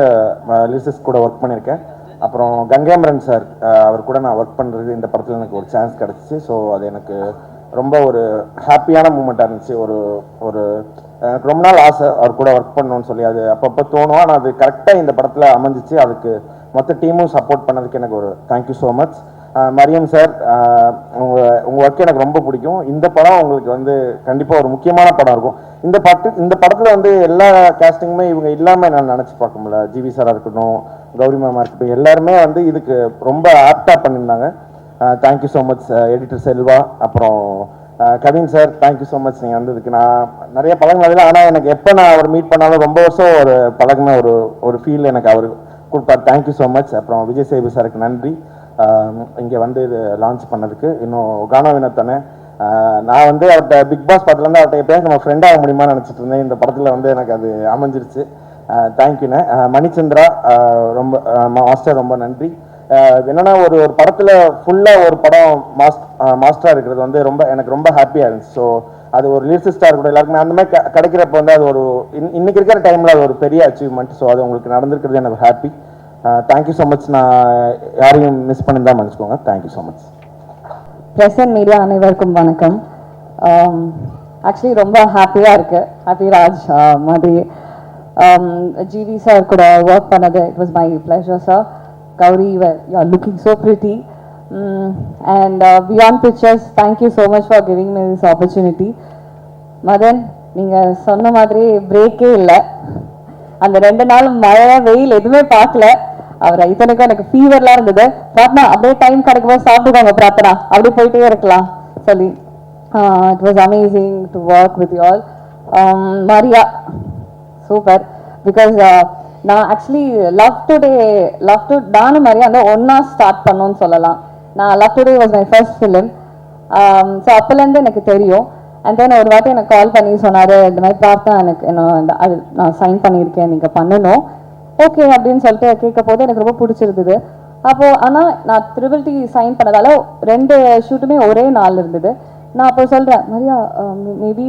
Speaker 8: லிரிசிஸ்ட் கூட ஒர்க் பண்ணியிருக்கேன். அப்புறம் கங்கேமரன் சார், அவர் கூட நான் ஒர்க் பண்ணுறது இந்த படத்தில் எனக்கு ஒரு சான்ஸ் கிடச்சிச்சு. ஸோ அது எனக்கு ரொம்ப ஒரு ஹாப்பியான மூமெண்ட்டாக இருந்துச்சு. ஒரு எனக்கு ரொம்ப நாள் ஆசை அவர் கூட ஒர்க் பண்ணணும்னு சொல்லி, அது அப்பப்போ தோணும். ஆனால் அது கரெக்டாக இந்த படத்தில் அமைஞ்சிச்சு. அதுக்கு மொத்த டீமும் சப்போர்ட் பண்ணதுக்கு எனக்கு ஒரு thank you so much. Mariam sir, உங்கள் ஒர்க் எனக்கு ரொம்ப பிடிக்கும். இந்த படம் உங்களுக்கு வந்து கண்டிப்பாக ஒரு முக்கியமான படம் இருக்கும். இந்த படத்தில் வந்து எல்லா கேஸ்டிங்குமே இவங்க இல்லாமல் நான் நினச்சி பார்க்க முடியல. ஜிவி சாராக இருக்கட்டும், கௌரி மேமாக இருக்கட்டும், எல்லாருமே வந்து இதுக்கு ரொம்ப ஆப்டாக பண்ணியிருந்தாங்க. Thank you so much editor Selva. அப்புறம் Kavin sir thank you so much. நீங்கள் வந்ததுக்கு நான் நிறைய பழகினதில்லை, ஆனால் எனக்கு எப்போ நான் அவர் மீட் பண்ணாலும் ரொம்ப வருஷம் ஒரு பழகின ஒரு ஃபீல் எனக்கு அவர் கொடுப்பார். Thank you so much. அப்புறம் விஜய் சேபு சாருக்கு நன்றி இங்கே வந்து இது லான்ச் பண்ணதுக்கு. இன்னும் கானா வினோத்தனை, நான் வந்து அவர்கிட்ட பிக் பாஸ் படத்துலேருந்து அவர்கிட்ட எப்போயாவது நம்ம ஃப்ரெண்டாக முடியுமான்னு நினச்சிட்டு இருந்தேன். இந்த படத்தில் வந்து எனக்கு அது அமைஞ்சிருச்சு. தேங்க்யூண்ணே. மணிச்சந்திரா ரொம்ப மாஸ்டர், ரொம்ப நன்றி. என்னன்னா ஒரு படத்தில் ஃபுல்லாக ஒரு படம் மாஸ்டராக இருக்கிறது வந்து எனக்கு ரொம்ப ஹாப்பியாக இருந்துச்சு. ஸோ அது ஒரு லிரிசிஸ்டாக இருக்கட்டும், எல்லாருக்குமே அந்த மாதிரி கிடைக்கிறப்ப வந்து அது இன்னைக்கு இருக்கிற டைமில் அது ஒரு பெரிய அச்சீவ்மெண்ட். ஸோ அது உங்களுக்கு நடந்திருக்கிறது எனக்கு ஹாப்பி. Thank you so much. நான் யாரையும் மிஸ் பண்ணியிருந்தா மன்னிச்சுக்கோங்க. Thank you so much.
Speaker 1: Press and media அனைவருக்கும் வணக்கம். ஆக்சுவலி ரொம்ப ஹாப்பியாக இருக்கு. ஹாப்பி ராஜ் மாதிரி ஜிவி சார் கூட ஒர்க் பண்ணது, it was my pleasure sir. Gauri, you are looking so pretty. And Beyond Pictures, thank you so much for giving me this opportunity. Madhan, நீங்கள் சொன்ன மாதிரி பிரேக்கே இல்லை. அந்த 2 நாள் மழை வெயில் எதுவுமே பார்க்கல. அவர் இத்தனைக்கும் எனக்கு ஃபீவர்லாம் இருந்தது. பிரார்த்தனா அப்படியே டைம் கிடைக்கும்போது சாப்பிட்டுக்கோங்க பிரார்த்தனா, அப்படியே போயிட்டே இருக்கலாம் சொல்லி. It was amazing to work with you all. Maria super. Because நான் ஆக்சுவலி லவ் டு நானும் மரியா வந்து ஒன்னா ஸ்டார்ட் பண்ணோன்னு சொல்லலாம். நான் love today was my first film. So அப்போலேருந்து எனக்கு தெரியும். அண்ட் தென் ஒரு வாட்டி எனக்கு கால் பண்ணி சொன்னார், இந்த மாதிரி பார்த்தா எனக்கு என்ன அது நான் சைன் பண்ணியிருக்கேன், நீங்கள் பண்ணணும். ஓகே அப்படின்னு சொல்லிட்டு கேட்க போது எனக்கு ரொம்ப பிடிச்சிருந்தது. அப்போது ஆனால் நான் ட்ரிபிள் டி சைன் பண்ணதால 2 ஷூட்டுமே ஒரே நாள் இருந்தது. நான் அப்போ சொல்கிறேன், மரியா மேபி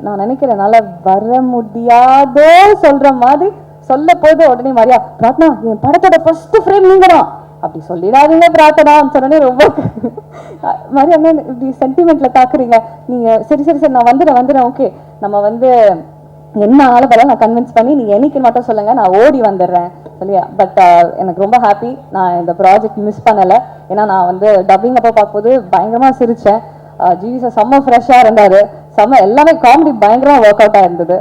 Speaker 1: நான் நினைக்கிறேன் என்னால் வர முடியாதோ சொல்கிற மாதிரி சொல்ல போது உடனே மரியா, பிரார்த்தனா என் படத்தோட ஃபர்ஸ்ட் ஃப்ரேம் நீங்கள் தான் அப்படி சொல்லிடாதீங்க பிரார்த்தனான்னு சொன்னோடனே ரொம்ப மரியா என்ன இப்படி சென்டிமெண்ட்டில் தாக்குறீங்க நீங்கள், சரி சரி சரி நான் வந்துடுறேன் ஓகே நம்ம வந்து என்ன ஆளப்பட நான் கன்வின்ஸ் பண்ணி நீங்கள் என்னைக்கு மட்டும் சொல்லுங்கள் நான் ஓடி வந்துடுறேன் சொல்லியா. பட் எனக்கு ரொம்ப ஹாப்பி, நான் இந்த ப்ராஜெக்ட் மிஸ் பண்ணலை. ஏன்னா நான் வந்து டப்பிங் அப்போ பார்க்கும்போது பயங்கரமாக சிரித்தேன். ஜிவி சார் செம்ம ஃப்ரெஷ்ஷாக இருந்தார், செம்ம எல்லாமே காமெடி பயங்கரமாக ஒர்க் அவுட்டாக இருந்தது.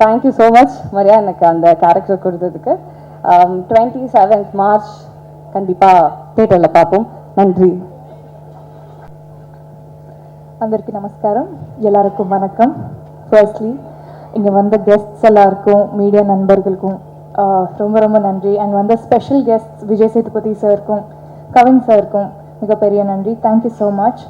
Speaker 1: தேங்க்யூ ஸோ மச் மரியா எனக்கு அந்த கேரக்டர் கொடுத்ததுக்கு. 27th மார்ச் கண்டிப்பாக தியேட்டரில் பார்ப்போம். நன்றி.
Speaker 9: అందరికీ నమస్కారం, எல்லாருக்கும் வணக்கம். ஃபர்ஸ்ட்லி இங்கே வந்த கெஸ்ட்ஸ் எல்லாருக்கும், மீடியா நண்பர்களுக்கும் ரொம்ப ரொம்ப நன்றி. அண்ட் வந்த ஸ்பெஷல் கெஸ்ட்ஸ் விஜய் சேதுபதி சாருக்கும் கவின் சாருக்கும் மிகப்பெரிய நன்றி. Thank you so much.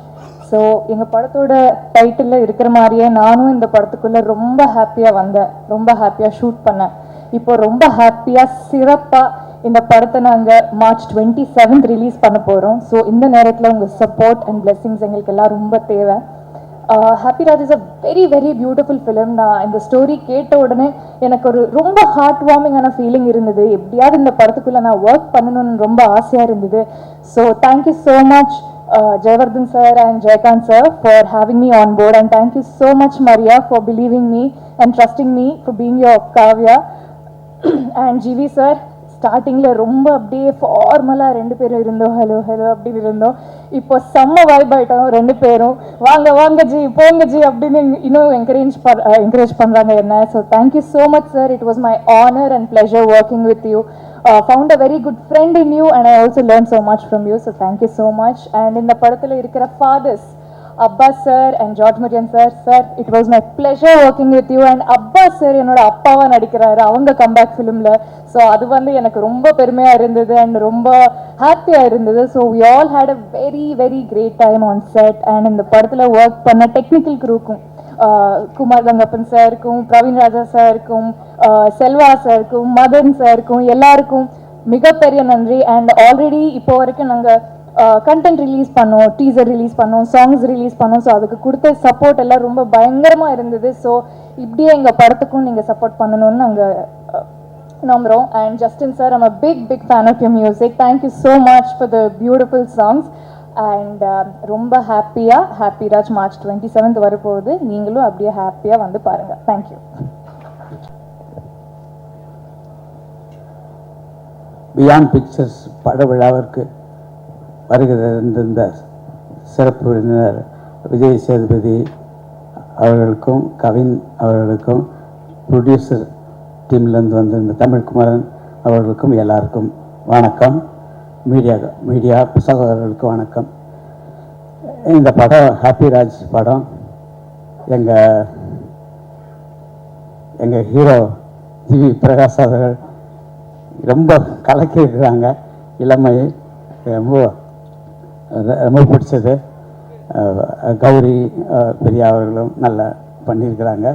Speaker 9: ஸோ எங்கள் படத்தோட டைட்டிலில் இருக்கிற மாதிரியே நானும் இந்த படத்துக்குள்ளே ரொம்ப ஹாப்பியாக வந்தேன், ரொம்ப ஹாப்பியாக ஷூட் பண்ணேன். இப்போ ரொம்ப ஹாப்பியாக சிறப்பாக இந்த படத்தை நாங்கள் March 27th ரிலீஸ் பண்ண போகிறோம். ஸோ இந்த நேரத்தில் உங்கள் சப்போர்ட் அண்ட் பிளெஸிங்ஸ் எங்களுக்கு எல்லாம் ரொம்ப தேவை. Happy Raj is a very very beautiful film. நான் இந்த ஸ்டோரி கேட்ட உடனே எனக்கு ஒரு ரொம்ப ஹார்ட் வார்மிங்கான ஃபீலிங் இருந்தது. எப்படியாவது இந்த படத்துக்குள்ளே நான் ஒர்க் பண்ணணும்னு ரொம்ப ஆசையாக இருந்தது. So thank you so much Jayavardhan sir and Jaykant sir for having me on board, and thank you so much Maria for believing me and trusting me for being your Kavya. And GV sir ஸ்டார்டிங்கில் ரொம்ப அப்படியே ஃபார்மலாக 2 பேரும் இருந்தோம், hello hello அப்படி இருந்தோம். இப்போ செம்ம vibe ஆகிட்டோம் 2 பேரும், வாங்க வாங்க ஜி போங்க ஜி அப்படின்னு இன்னும் என்கரேஜ் பண்ணுறாங்க என்ன. So thank you so much sir, it was my honour and pleasure working with you. Found a very good friend in you and I also learned so much from you, so thank you so much. And in the படத்துல இருக்கிற fathers Abbas sir and George Marian sir, it was my pleasure working with you. And Abbas sir என்னோட அப்பாவா நடிக்கிறாரு அவங்க comeback ஃபிலிம்ல. So அது வந்து எனக்கு ரொம்ப பெருமையா இருந்தது and ரொம்ப ஹாப்பியா இருந்தது. So we all had a very very great time on set. And இந்த படத்துல ஒர்க் பண்ண டெக்னிக்கல் குரூக்கும் குமார் கங்கப்பன் சாருக்கும், பிரவீன் ராஜா சாருக்கும், செல்வா சாருக்கும், மதன் சாருக்கும் எல்லாருக்கும் மிகப்பெரிய நன்றி. அண்ட் ஆல்ரெடி இப்போ வரைக்கும் நாங்கள் கண்டென்ட் ரிலீஸ் பண்ணோம், டீசர் ரிலீஸ் பண்ணோம், சாங்ஸ் ரிலீஸ் பண்ணோம். ஸோ அதுக்கு கொடுத்த சப்போர்ட் எல்லாம் ரொம்ப பயங்கரமாக இருந்தது. ஸோ இப்படியே எங்கள் படத்துக்கும் நீங்கள் சப்போர்ட் பண்ணணும்னு நாங்கள் நம்புகிறோம். And Justin sir, I'm a big fan of your music. Thank you so much for the beautiful songs. And ரொம்ப ஹாப்பியாக ஹாப்பி ராஜ் March 27th வரப்போகுது. நீங்களும் அப்படியே ஹாப்பியாக வந்து பாருங்கள். தேங்க்யூ.
Speaker 10: பியாண்ட் பிக்சர்ஸ் பட விழாவிற்கு வருகிற இந்த சிறப்பு விருந்தினர் விஜய் சேதுபதி அவர்களுக்கும் கவின் அவர்களுக்கும் ப்ரொடியூசர் டீம்லேருந்து வந்த இந்த தமிழ்குமரன் அவர்களுக்கும் எல்லாருக்கும் வணக்கம். மீடியா சகோதரர்களுக்கு வணக்கம். இந்த படம் ஹாப்பி ராஜ் படம். எங்கள் ஹீரோ ஜிவி பிரகாஷ் அவர்கள் ரொம்ப கலக்கியிருக்கிறாங்க. இளமை ரொம்ப பிடிச்சது. கௌரி பிரியா அவர்களும் நல்லா பண்ணியிருக்கிறாங்க.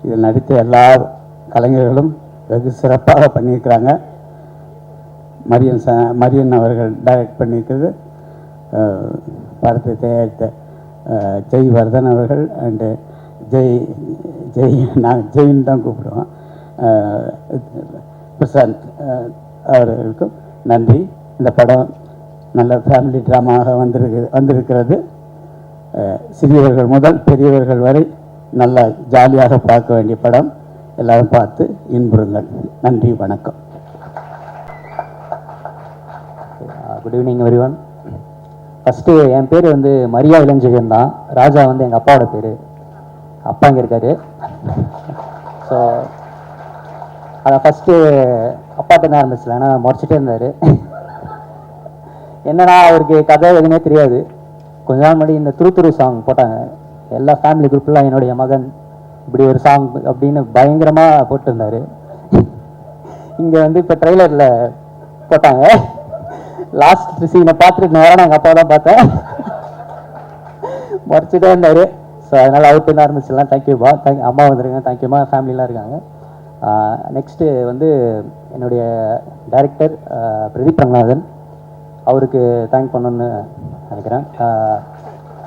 Speaker 10: இதில் நடித்த எல்லா கலைஞர்களும் வெகு சிறப்பாக பண்ணியிருக்கிறாங்க. மரியன் அவர்கள் டைரக்ட் பண்ணியிருக்கிறது. படத்தை தயாரித்த ஜெய்வர்தன் அவர்கள் அண்டு நான் ஜெயின் தான் கூப்பிடுவோம், பிரசாந்த் அவர்களுக்கும் நன்றி. இந்த படம் நல்ல ஃபேமிலி ட்ராமாக வந்திருக்கிறது. சிறியவர்கள் முதல் பெரியவர்கள் வரை நல்லா ஜாலியாக பார்க்க வேண்டிய படம். எல்லாரும் பார்த்து இன்புறுங்கள். நன்றி, வணக்கம்.
Speaker 7: Good evening everyone. ஃபஸ்ட்டு என் பேர் வந்து மரியா இளஞ்செழியன் தான். ராஜா வந்து எங்கள் அப்பாவோட பேர். அப்பா இங்கே இருக்கார். ஸோ அதை ஃபஸ்ட்டு அப்பாட்ட தான் ஆரம்பிச்சல, ஏன்னா முறைச்சிட்டே இருந்தார். என்னன்னா அவருக்கு கதை எதுவுமே தெரியாது. கொஞ்ச நாள் முன்னாடி இந்த துரு சாங் போட்டாங்க. எல்லா ஃபேமிலி குரூப்லாம் என்னுடைய மகன் இப்படி ஒரு சாங் அப்படின்னு பயங்கரமாக போட்டிருந்தார். இங்கே வந்து இப்போ ட்ரெய்லரில் போட்டாங்க.
Speaker 10: லாஸ்ட் சீனை பார்த்துட்டு நேரம் எங்கள் அப்பா தான் பார்த்தேன். முறைச்சிட்டே இருந்தார். ஸோ அதனால் அவர்கிட்ட ஆரம்பிச்சிடலாம். தேங்க்யூப்பா. அம்மா வந்துருங்க. தேங்க்யூம்மா. ஃபேமிலிலாம் இருக்காங்க. நெக்ஸ்ட்டு வந்து என்னுடைய டைரக்டர் பிரதீப் ரங்கநாதன், அவருக்கு தேங்க் பண்ணணுன்னு நினைக்கிறேன்.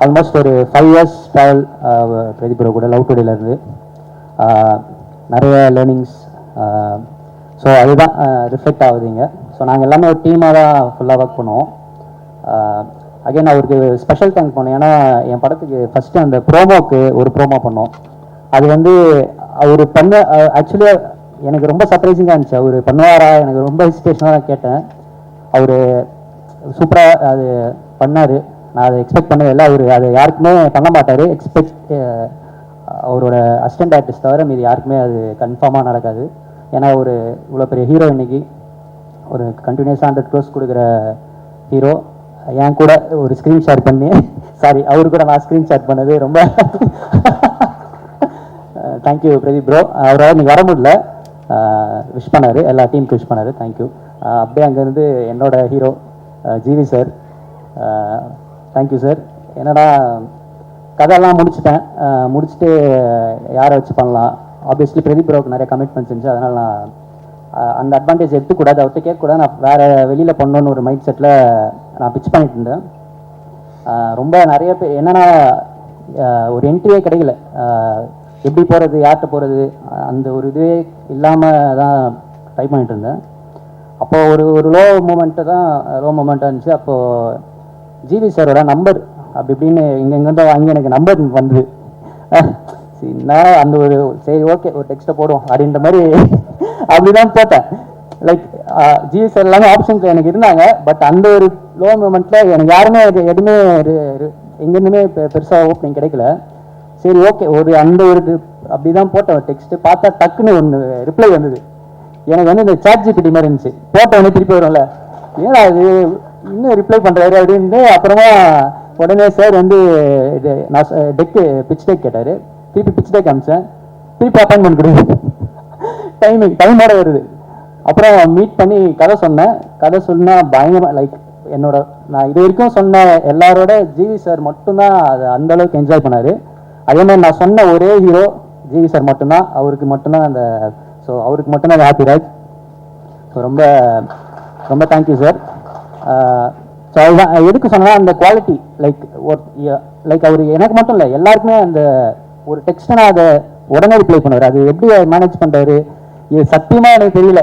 Speaker 10: ஆல்மோஸ்ட் ஒரு 5 இயர்ஸ் ட்ராவல் பிரதீப் ப்ரோ கூட லவ் டுடேலேருந்து நிறைய லேர்னிங்ஸ். ஸோ அதுதான் ரிஃப்ளெக்ட் ஆகுதுங்க. ஸோ நாங்கள் எல்லாமே ஒரு டீமாக தான் ஃபுல்லாக ஒர்க் பண்ணுவோம். அகைன் அவருக்கு ஸ்பெஷல் தேங்க் பண்ணோம். ஏன்னா என் படத்துக்கு ஃபஸ்ட்டு அந்த ப்ரோமோக்கு ஒரு ப்ரோமோ பண்ணோம். அது வந்து அவர் பண்ண ஆக்சுவலியாக எனக்கு ரொம்ப சர்ப்ரைசிங்காக இருந்துச்சு. அவர் பண்ணுவாரா, எனக்கு ரொம்ப ஹெசிடேஷனாக கேட்டேன். அவர் சூப்பராக அது பண்ணார். நான் அதை எக்ஸ்பெக்ட் பண்ணவே இல்லை. அவர் அதை யாருக்குமே பண்ண மாட்டார். அவரோட அசிஸ்டன்ட் ஆர்டிஸ்ட் தவிர மீது யாருக்குமே அது கன்ஃபார்மாக நடக்காது. ஏன்னா ஒரு இவ்வளோ பெரிய ஹீரோ, இன்னைக்கு ஒரு கண்டினியூஸாக 100 crores கொடுக்குற ஹீரோ என் கூட ஒரு ஸ்க்ரீன் ஷேர் பண்ணி, சாரி அவரு கூட நான் ஸ்க்ரீன் ஷேர் பண்ணது ரொம்ப தேங்க்யூ பிரதீப் ப்ரோ. அவரால் இன்னைக்கு வர முடியல, விஷ் பண்ணார், எல்லா டீமுக்கு விஷ் பண்ணார். தேங்க்யூ. அப்படியே அங்கேருந்து என்னோட hero GV sir, thank you sir. என்னடா கதையெல்லாம் முடிச்சுட்டு யாரை வச்சு பண்ணலாம். ஆப்வியஸ்லி பிரதீப் ப்ரோவுக்கு நிறைய கமிட்மெண்ட்ஸ் இருந்துச்சு. அதனால் நான் அந்த அட்வான்டேஜ் எடுத்துக்கூடாது, அவர்கிட்ட கேட்கக்கூடாது. நான் வேறு வெளியில் பண்ணணுன்னு ஒரு மைண்ட் செட்டில் நான் பிச் பண்ணிட்டு இருந்தேன். ரொம்ப நிறைய பேர் என்னென்னா ஒரு என்ட்ரியே கிடைக்கல. எப்படி போகிறது, யார்கிட்ட போகிறது, அந்த ஒரு இதுவே இல்லாமல் தான் ட்ரை பண்ணிட்டு இருந்தேன். அப்போது ஒரு லோ மூமெண்ட்டாக இருந்துச்சு. அப்போது ஜிவி சாரோட நம்பர் அப்படி இப்படின்னு இங்கேருந்து வாங்கி எனக்கு நம்பர் வந்தது. நான் அந்த ஒரு சரி ஓகே ஒரு டெக்ஸ்ட்டை போடுவோம் அப்படின்ற மாதிரி அப்படிதான் போட்டேன். லைக் ஜிவி சார் எல்லாமே ஆப்ஷன்ஸ் எனக்கு இருந்தாங்க. பட் அந்த ஒரு லோ மூமெண்ட்டில் எனக்கு யாருமே எதுவுமே எங்கேருந்துமே பெருசாக ஓப்பனிங் கிடைக்கல. சரி ஓகே ஒரு அந்த ஒரு அப்படி தான் போட்டேன் டெக்ஸ்ட்டு. பார்த்தா டக்குன்னு ஒன்று ரிப்ளை வந்தது. எனக்கு வந்து இந்த சாட் ஜிபிடி மாதிரி இருந்துச்சு. போட்ட உடனே திருப்பி வரும்ல, ஏன்னா அது இன்னும் ரிப்ளை பண்ணுறாரு அப்படின்னு. அப்புறமா உடனே சார் வந்து இது நான் பிச் டேக் கேட்டார். திருப்பி பிச் டேக் அமிச்சேன். திருப்பி அப்பாயின்மெண்ட் கொடுக்குது. டைமோட வருது. அப்புறம் மீட் பண்ணி கதை சொன்னால் பயங்கரமாக லைக் நான் இது வரைக்கும் சொன்ன எல்லாரோட ஜிவி சார் மட்டும்தான் அதை அந்தளவுக்கு என்ஜாய் பண்ணார். அதே மாதிரி நான் சொன்ன ஒரே ஹீரோ ஜிவி சார் மட்டும்தான். அவருக்கு மட்டும்தான் அந்த ஹாப்பி ராஜ். ஸோ ரொம்ப ரொம்ப தேங்க்யூ சார். ஸோ அதுதான் எதுக்கு சொன்னால் அந்த குவாலிட்டி லைக் அவர் எனக்கு மட்டும் இல்லை எல்லாருக்குமே அந்த ஒரு டெக்ஸ்ட்டை நான் அதை உடனே ரிப்ளை பண்ணுவார். அது எப்படி மேனேஜ் பண்ணுறாரு இது சத்தியமாக எனக்கு தெரியல.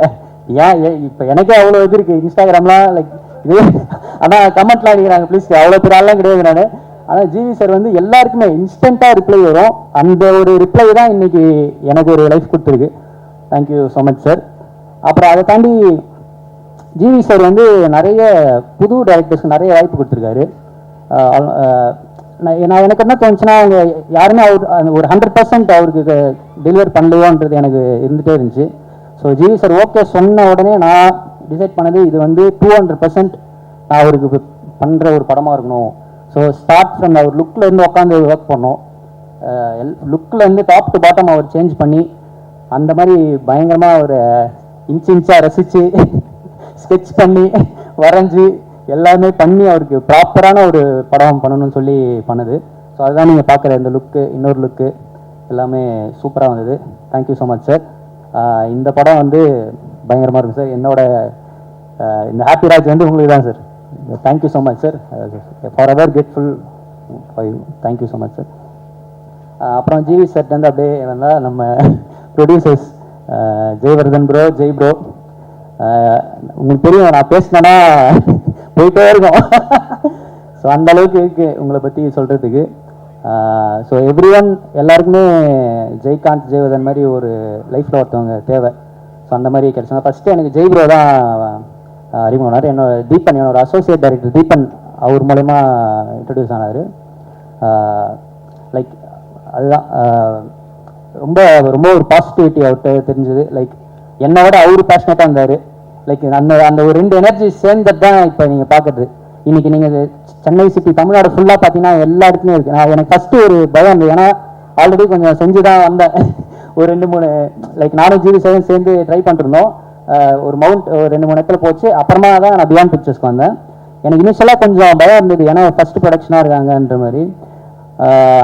Speaker 10: இப்போ எனக்கே அவ்வளோ இது இருக்குது இன்ஸ்டாகிராம்லாம் லைக் இது. ஆனால் கமெண்ட்லாம் அடிக்கிறாங்க ப்ளீஸ், அவ்வளோ பெரிய ஆள்லாம் கிடையாது நான். ஆனால் ஜிவி சார் வந்து எல்லாருக்குமே இன்ஸ்டண்ட்டாக ரிப்ளை வரும். அந்த ஒரு ரிப்ளை தான் இன்னைக்கு எனக்கு ஒரு லைஃப் கொடுத்துருக்கு. Thank you so much sir. அப்புறம் அதை தாண்டி ஜிவி சார் வந்து நிறைய புது டைரக்டர்ஸ்க்கு நிறைய வாய்ப்பு கொடுத்துருக்காரு. நான் எனக்கு என்ன தோணுச்சுன்னா அவங்க யாருமே ஒரு 100% அவருக்கு டெலிவர் பண்ணலையோன்றது எனக்கு இருந்துகிட்டே இருந்துச்சு. ஸோ ஜிவி சார் ஓகே சொன்ன உடனே நான் டிசைட் பண்ணது இது வந்து 200% நான் அவருக்கு பண்ணுற ஒரு படமாக இருக்கணும். ஸோ ஸ்டார்ட் ஃப்ரம் அவர் லுக்கில் இருந்து உட்காந்து ஒர்க் பண்ணோம். லுக்கில் இருந்து டாப் டு பாட்டம் அவர் சேஞ்ச் பண்ணி அந்த மாதிரி பயங்கரமாக ஒரு இன்ச்சாக ரசித்து ஸ்கெட்ச் பண்ணி வரைஞ்சி எல்லாமே பண்ணி அவருக்கு ப்ராப்பரான ஒரு படம் பண்ணணும்னு சொல்லி பண்ணுது. ஸோ அதுதான் நீங்கள் பார்க்குற இந்த லுக்கு, இன்னொரு லுக்கு எல்லாமே சூப்பராக வந்தது. Thank you so much sir. இந்த படம் வந்து பயங்கரமாக இருக்கும் சார். என்னோட இந்த ஹாப்பி ராஜ் வந்து உங்களுக்கு தான் sir. Thank you so much sir. For ever grateful for you. Thank you so much sir. அப்புறம் ஜிவி சார்ட்டேருந்து அப்படியே வந்தால் நம்ம producers Jaivardhan bro, Jai bro. உங்களுக்கு தெரியும் நான் பேசினேன்னா போயிட்டே இருக்கும். ஸோ அந்த அளவுக்கு இருக்கு உங்களை பற்றி சொல்கிறதுக்கு. ஸோ எவ்ரி ஒன் எல்லாருக்குமே ஜெய்காந்த், ஜெய்வர்தன் மாதிரி ஒரு லைஃப்பில் ஒருத்தவங்க தேவை. ஸோ அந்த மாதிரி கிடைச்சாங்க. ஃபஸ்ட்டு எனக்கு ஜெய் ப்ரோ தான் அறிமுகம்னார். என்னோட தீபன், என்னோட அசோசியேட் டைரக்டர் தீபன், அவர் மூலயமா இன்ட்ரடியூஸ் ஆனார். லைக் அதுதான் ரொம்ப ரொம்ப ஒரு பாசிட்டிவிட்டி அவர்கிட்ட தெரிஞ்சது. லைக் என்னை விட அவரு பேஷனேட்டாக இருந்தார். லைக் அந்த ஒரு 2 எனர்ஜி சேர்ந்தது தான் இப்போ நீங்கள் பார்க்குறது. இன்றைக்கி நீங்கள் சென்னை சிட்டி தமிழ்நாடு ஃபுல்லாக பார்த்தீங்கன்னா எல்லா இடத்துலையும் இருக்குது. எனக்கு ஃபஸ்ட்டு ஒரு பயம் இருந்தது. ஏன்னா ஆல்ரெடி கொஞ்சம் செஞ்சு தான் வந்தேன். ஒரு 2-3 லைக் நானும் ஜிவி சேர்ந்து ட்ரை பண்ணிருந்தோம். ஒரு 2-3 இடத்துல போச்சு. அப்புறமா தான் நான் பியாண்ட் பிக்சர்ஸ்க்கு வந்தேன்.
Speaker 7: எனக்கு இனிஷியலாக கொஞ்சம் பயம் இருந்தது, ஏன்னா ஃபர்ஸ்ட் ப்ரொடக்ஷனாக இருக்காங்கன்ற மாதிரி.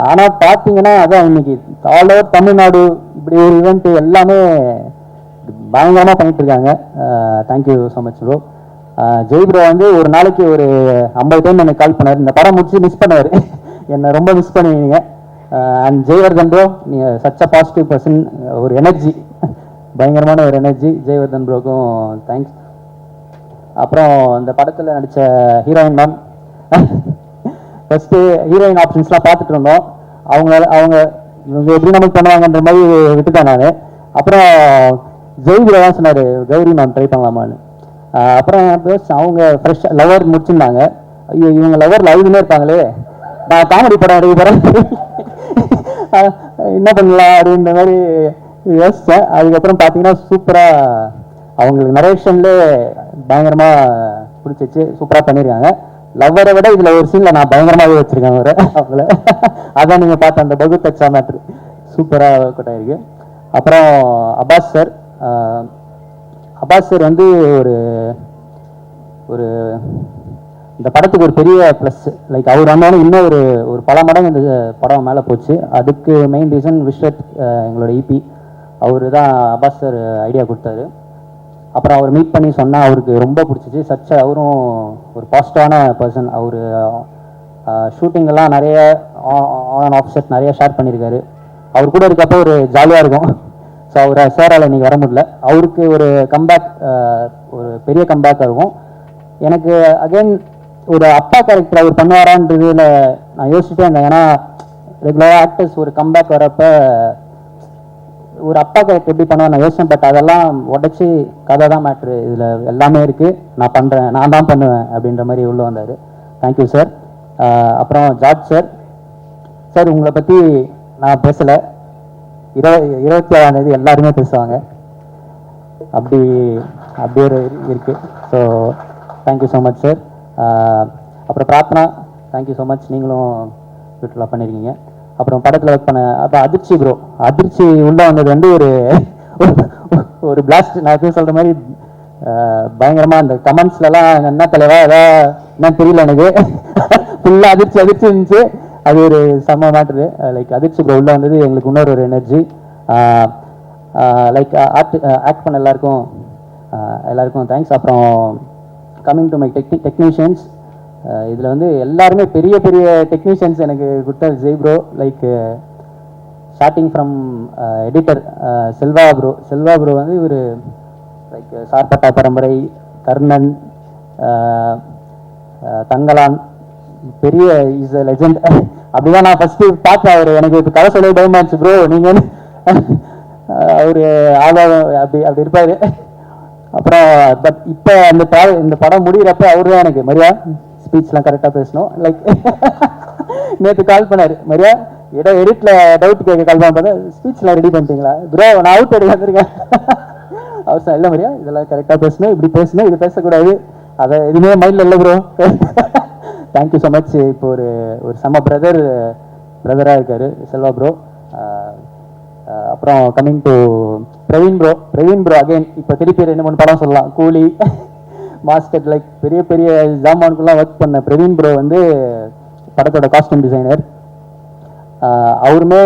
Speaker 7: ஆனால் பார்த்தீங்கன்னா அதான் இன்னைக்கு ஆல் ஓவர் தமிழ்நாடு இப்படி ஒரு ஈவெண்ட் எல்லாமே பயங்கரமாக பண்ணிட்டு இருக்காங்க. Thank you so much bro. Jai bro வந்து ஒரு நாளைக்கு ஒரு 50 டைம் எனக்கு கால் பண்ணார். இந்த படம் முடிச்சு மிஸ் பண்ணார், என்னை ரொம்ப மிஸ் பண்ணுவீங்க. அண்ட் ஜெய்வர்தன் ப்ரோ, நீங்கள் சச் அ பாசிட்டிவ் பர்சன், ஒரு எனர்ஜி, பயங்கரமான ஒரு எனர்ஜி. ஜெய்வர்தன் ப்ரோக்கும் தேங்க்ஸ். அப்புறம் இந்த படத்தில் நடித்த ஹீரோயின் மேம், ஃபஸ்ட்டு ஹீரோயின் ஆப்ஷன்ஸ்லாம் பார்த்துட்டு இருந்தோம். அவங்க இவங்க எப்படி நமக்கு பண்ணுவாங்கன்ற மாதிரி விட்டுட்டேன் நான். அப்புறம் ஜெய் ப்ரோ தான் சொன்னார், கௌரி மேம் ட்ரை பண்ணலாமான்னு. அப்புறம் அவங்க ஃப்ரெஷ் லவர் முடிச்சிருந்தாங்க. ஐயோ இவங்க லவர் லைவ்னே இருப்பாங்களே, நான் காமெடி படம் எடுக்க போகிறேன், என்ன பண்ணலாம் அப்படின்ற மாதிரி யோசித்தேன். அதுக்கப்புறம் பார்த்தீங்கன்னா சூப்பராக அவங்களுக்கு நரேஷன்லேயே பயங்கரமாக பிடிச்சிச்சு, சூப்பராக பண்ணியிருக்காங்க. லவ்வரை விட இதில் ஒரு சீனில் நான் பயங்கரமாகவே வச்சுருக்கேன் அவங்கள. அதான் நீங்கள் பார்த்த அந்த பகு தச்சா மேட்ரு சூப்பராக ஒர்க் அவுட் ஆகிருக்கு. அப்புறம் அப்பாஸ் சார் வந்து ஒரு இந்த படத்துக்கு ஒரு பெரிய ப்ளஸ். லைக் அவர் வந்தாலும் இன்னும் ஒரு பல மடங்கு இந்த படம் மேலே போச்சு. அதுக்கு மெயின் ரீசன் விஸ்வத், எங்களோட இபி, அவர் தான் அப்பாஸ் சார் ஐடியா கொடுத்தாரு. அப்புறம் அவர் மீட் பண்ணி சொன்னால் அவருக்கு ரொம்ப பிடிச்சிச்சு. அவரும் ஒரு பாசிட்டிவான பர்சன். அவர் ஷூட்டிங்கெல்லாம் நிறைய ஆன் அண்ட் ஆஃப் செட் நிறைய ஷேர் பண்ணியிருக்காரு. அவர் கூட இருக்கப்போ ஒரு ஜாலியாக இருக்கும். ஸோ அவர் சேரால் இன்னைக்கு வர முடியல. அவருக்கு ஒரு கம்பேக், ஒரு பெரிய கம்பேக்காக இருக்கும். எனக்கு அகைன் ஒரு அப்பா கேரக்டர் அவர் பண்ணுவாரான்றதுல நான் யோசிச்சுட்டே இருந்தேன். ஏன்னா ரெகுலராக ஆக்டர்ஸ் ஒரு கம்பேக் வரப்ப ஒரு அப்பா கேரக்டர் எப்படி பண்ணுவேன் நான் யோசிச்சேன். பட் அதெல்லாம் உடச்சி கதை தான் மேட்ரு, இதில் எல்லாமே இருக்குது, நான் பண்ணுறேன், நான் தான் பண்ணுவேன் அப்படின்ற மாதிரி உள்ளே வந்தார். Thank you sir. அப்புறம் ஜார்ஜ் சார், உங்களை பற்றி நான் பேசலை, 27ஆம் தேதி எல்லாருமே பேசுவாங்க, அப்படி ஒரு இருக்குது. So thank you so much sir. அப்புறம் பிரார்த்தனா, தேங்க்யூ ஸோ மச், நீங்களும் வீட்டில் பண்ணியிருக்கீங்க. அப்புறம் படத்தில் ஒர்க் பண்ண அப்புறம் அதிர்ச்சி உள்ளே வந்தது வந்து ஒரு பிளாஸ்ட். நான் எப்பயும் சொல்கிற மாதிரி பயங்கரமாக அந்த கமெண்ட்ஸ்லலாம் என்ன தலைவா ஏதாவது என்னன்னு தெரியல, எனக்கு ஃபுல்லாக அதிர்ச்சி இருந்துச்சு. அது ஒரு செம்ம மேட்ரு. லைக் அதிர்ச்சி ப்ரோ உள்ளே வந்தது எங்களுக்கு இன்னொரு ஒரு எனர்ஜி. லைக் ஆக்ட் பண்ண எல்லாருக்கும் தேங்க்ஸ். அப்புறம் கம்மிங் டு மை டெக்னீஷியன்ஸ், இதில் வந்து எல்லாருமே பெரிய டெக்னீஷியன்ஸ் எனக்கு கொடுத்தாரு Jai bro. Like starting from editor Selva bro வந்து இவர் லைக் சார்பட்டா பரம்பரை, கர்ணன், தங்கலான், பெரிய இஸ் அ லெஜெண்ட். அப்படிதான் நான் ஃபர்ஸ்ட் பார்த்தேன். அவர் எனக்கு இப்போ கதை சொல்ல டைம் ஆச்சு ப்ரோ, நீங்கள் வந்து அவர் அப்படி இருப்பார். அப்புறம் பட் இப்போ இந்த படம் முடிகிறப்ப அவரு தான் எனக்கு மரியா ஸ்பீச்லாம் கரெக்டாக பேசணும். லைக் நேற்று கால் பண்ணார், மரியா ஏதோ எடிட்டில் டவுட் கேட்க கால் பண்ண பார்த்தா ஸ்பீச்லாம் ரெடி பண்ணிட்டீங்களா ப்ரோ, நான் அவுட் எடுக்க வந்திருக்கேன். அவசரம் இல்லை மரியா, இதெல்லாம் கரெக்டாக பேசணும், இப்படி பேசணும், இது பேசக்கூடாது, அதை எதுவுமே மைண்டில் இல்லை ப்ரோ. Thank you so much. இப்போ ஒரு செம்ம பிரதராக இருக்கார் செல்வா ப்ரோ. அப்புறம் coming to Praveen bro again இப்போ திருப்பி 2-3 படம் சொல்லலாம். கூலி, மாஸ்டர், லைக் பெரிய ஜாமானுக்குலாம் ஒர்க் பண்ண பிரவீன் ப்ரோ வந்து படத்தோட காஸ்டியூம் டிசைனர். அவருமே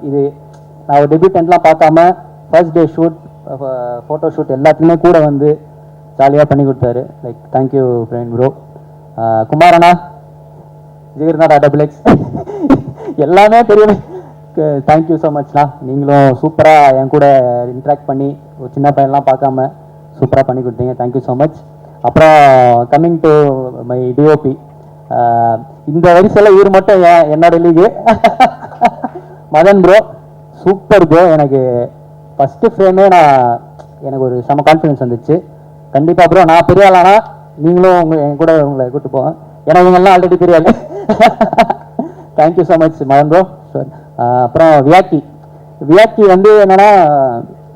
Speaker 7: இது நான் ஒரு டெபியூட்டன்ட்லாம் பார்க்காம first day shoot, photo shoot எல்லாத்துலேயுமே கூட வந்து ஜாலியாக பண்ணி கொடுத்தாரு. Like thank you Praveen bro. குமாரண்ணா, ஜீர்நாடா XXX எல்லாமே பெரிய தேங்க்யூ ஸோ மச்ண்ணா. நீங்களும் சூப்பராக என் கூட இன்ட்ராக்ட் பண்ணி ஒரு சின்ன பையன்லாம் பார்க்காம சூப்பராக பண்ணி கொடுத்தீங்க. Thank you so much. அப்புறம் கம்மிங் டு மை டிஓபி, இந்த வரிசையில் இவர் மட்டும் என்னோட லீகு மதன் ப்ரோ, சூப்பர் ப்ரோ. எனக்கு ஃபஸ்ட்டு ஃப்ரேமே எனக்கு ஒரு செம கான்ஃபிடன்ஸ் வந்துச்சு. கண்டிப்பாக ப்ரோ நான் பெரிய ஆளானா நீங்களும் என் கூட உங்களை கூப்பிட்டு போவேன், ஏன்னா இவங்கெல்லாம் ஆல்ரெடி பெரிய ஆள். Thank you so much Madhan bro. அப்புறம் வியாக்கி வந்து என்னன்னா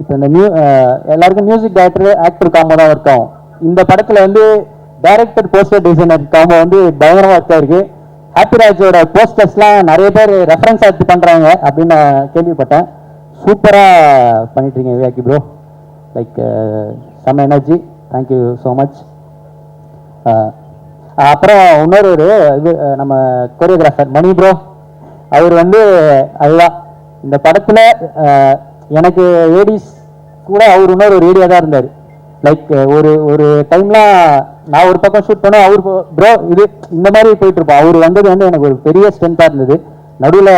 Speaker 7: இப்போ இந்த எல்லாருக்கும் மியூசிக் டைரக்டர் ஆக்டர் காம்போ தான் ஒர்க் ஆகும். இந்த படத்தில் வந்து டைரக்டர் போஸ்டர் டிசைனர் காம்போ வந்து பயங்கரமாக ஒர்க் ஆயிருக்கு. ஹாப்பிராஜோட போஸ்டர்ஸ்லாம் நிறைய பேர் ரெஃபரன்ஸ் எடுத்து பண்ணுறாங்க அப்படின்னு நான் கேள்விப்பட்டேன். சூப்பராக பண்ணிட்டுருக்கீங்க வியாக்கி ப்ரோ. லைக் செம்ம எனர்ஜி. Thank you so much.
Speaker 10: அப்புறம் இன்னொரு ஒரு இது நம்ம கொரியோகிராஃபர் மணி ப்ரோ, அவர் வந்து அதுதான் இந்த படத்தில் எனக்கு ஏடிஸ் கூட அவர் இன்னொரு ஒரு ஏரியா தான் இருந்தார். லைக் ஒரு டைம்லாம் நான் ஒரு பக்கம் ஷூட் பண்ணேன், அவர் ப்ரோ இது இந்த மாதிரி போயிட்டு இருப்போம். அவர் வந்தது வந்து எனக்கு ஒரு பெரிய ஸ்ட்ரென்த்தாக இருந்தது. நடுவில்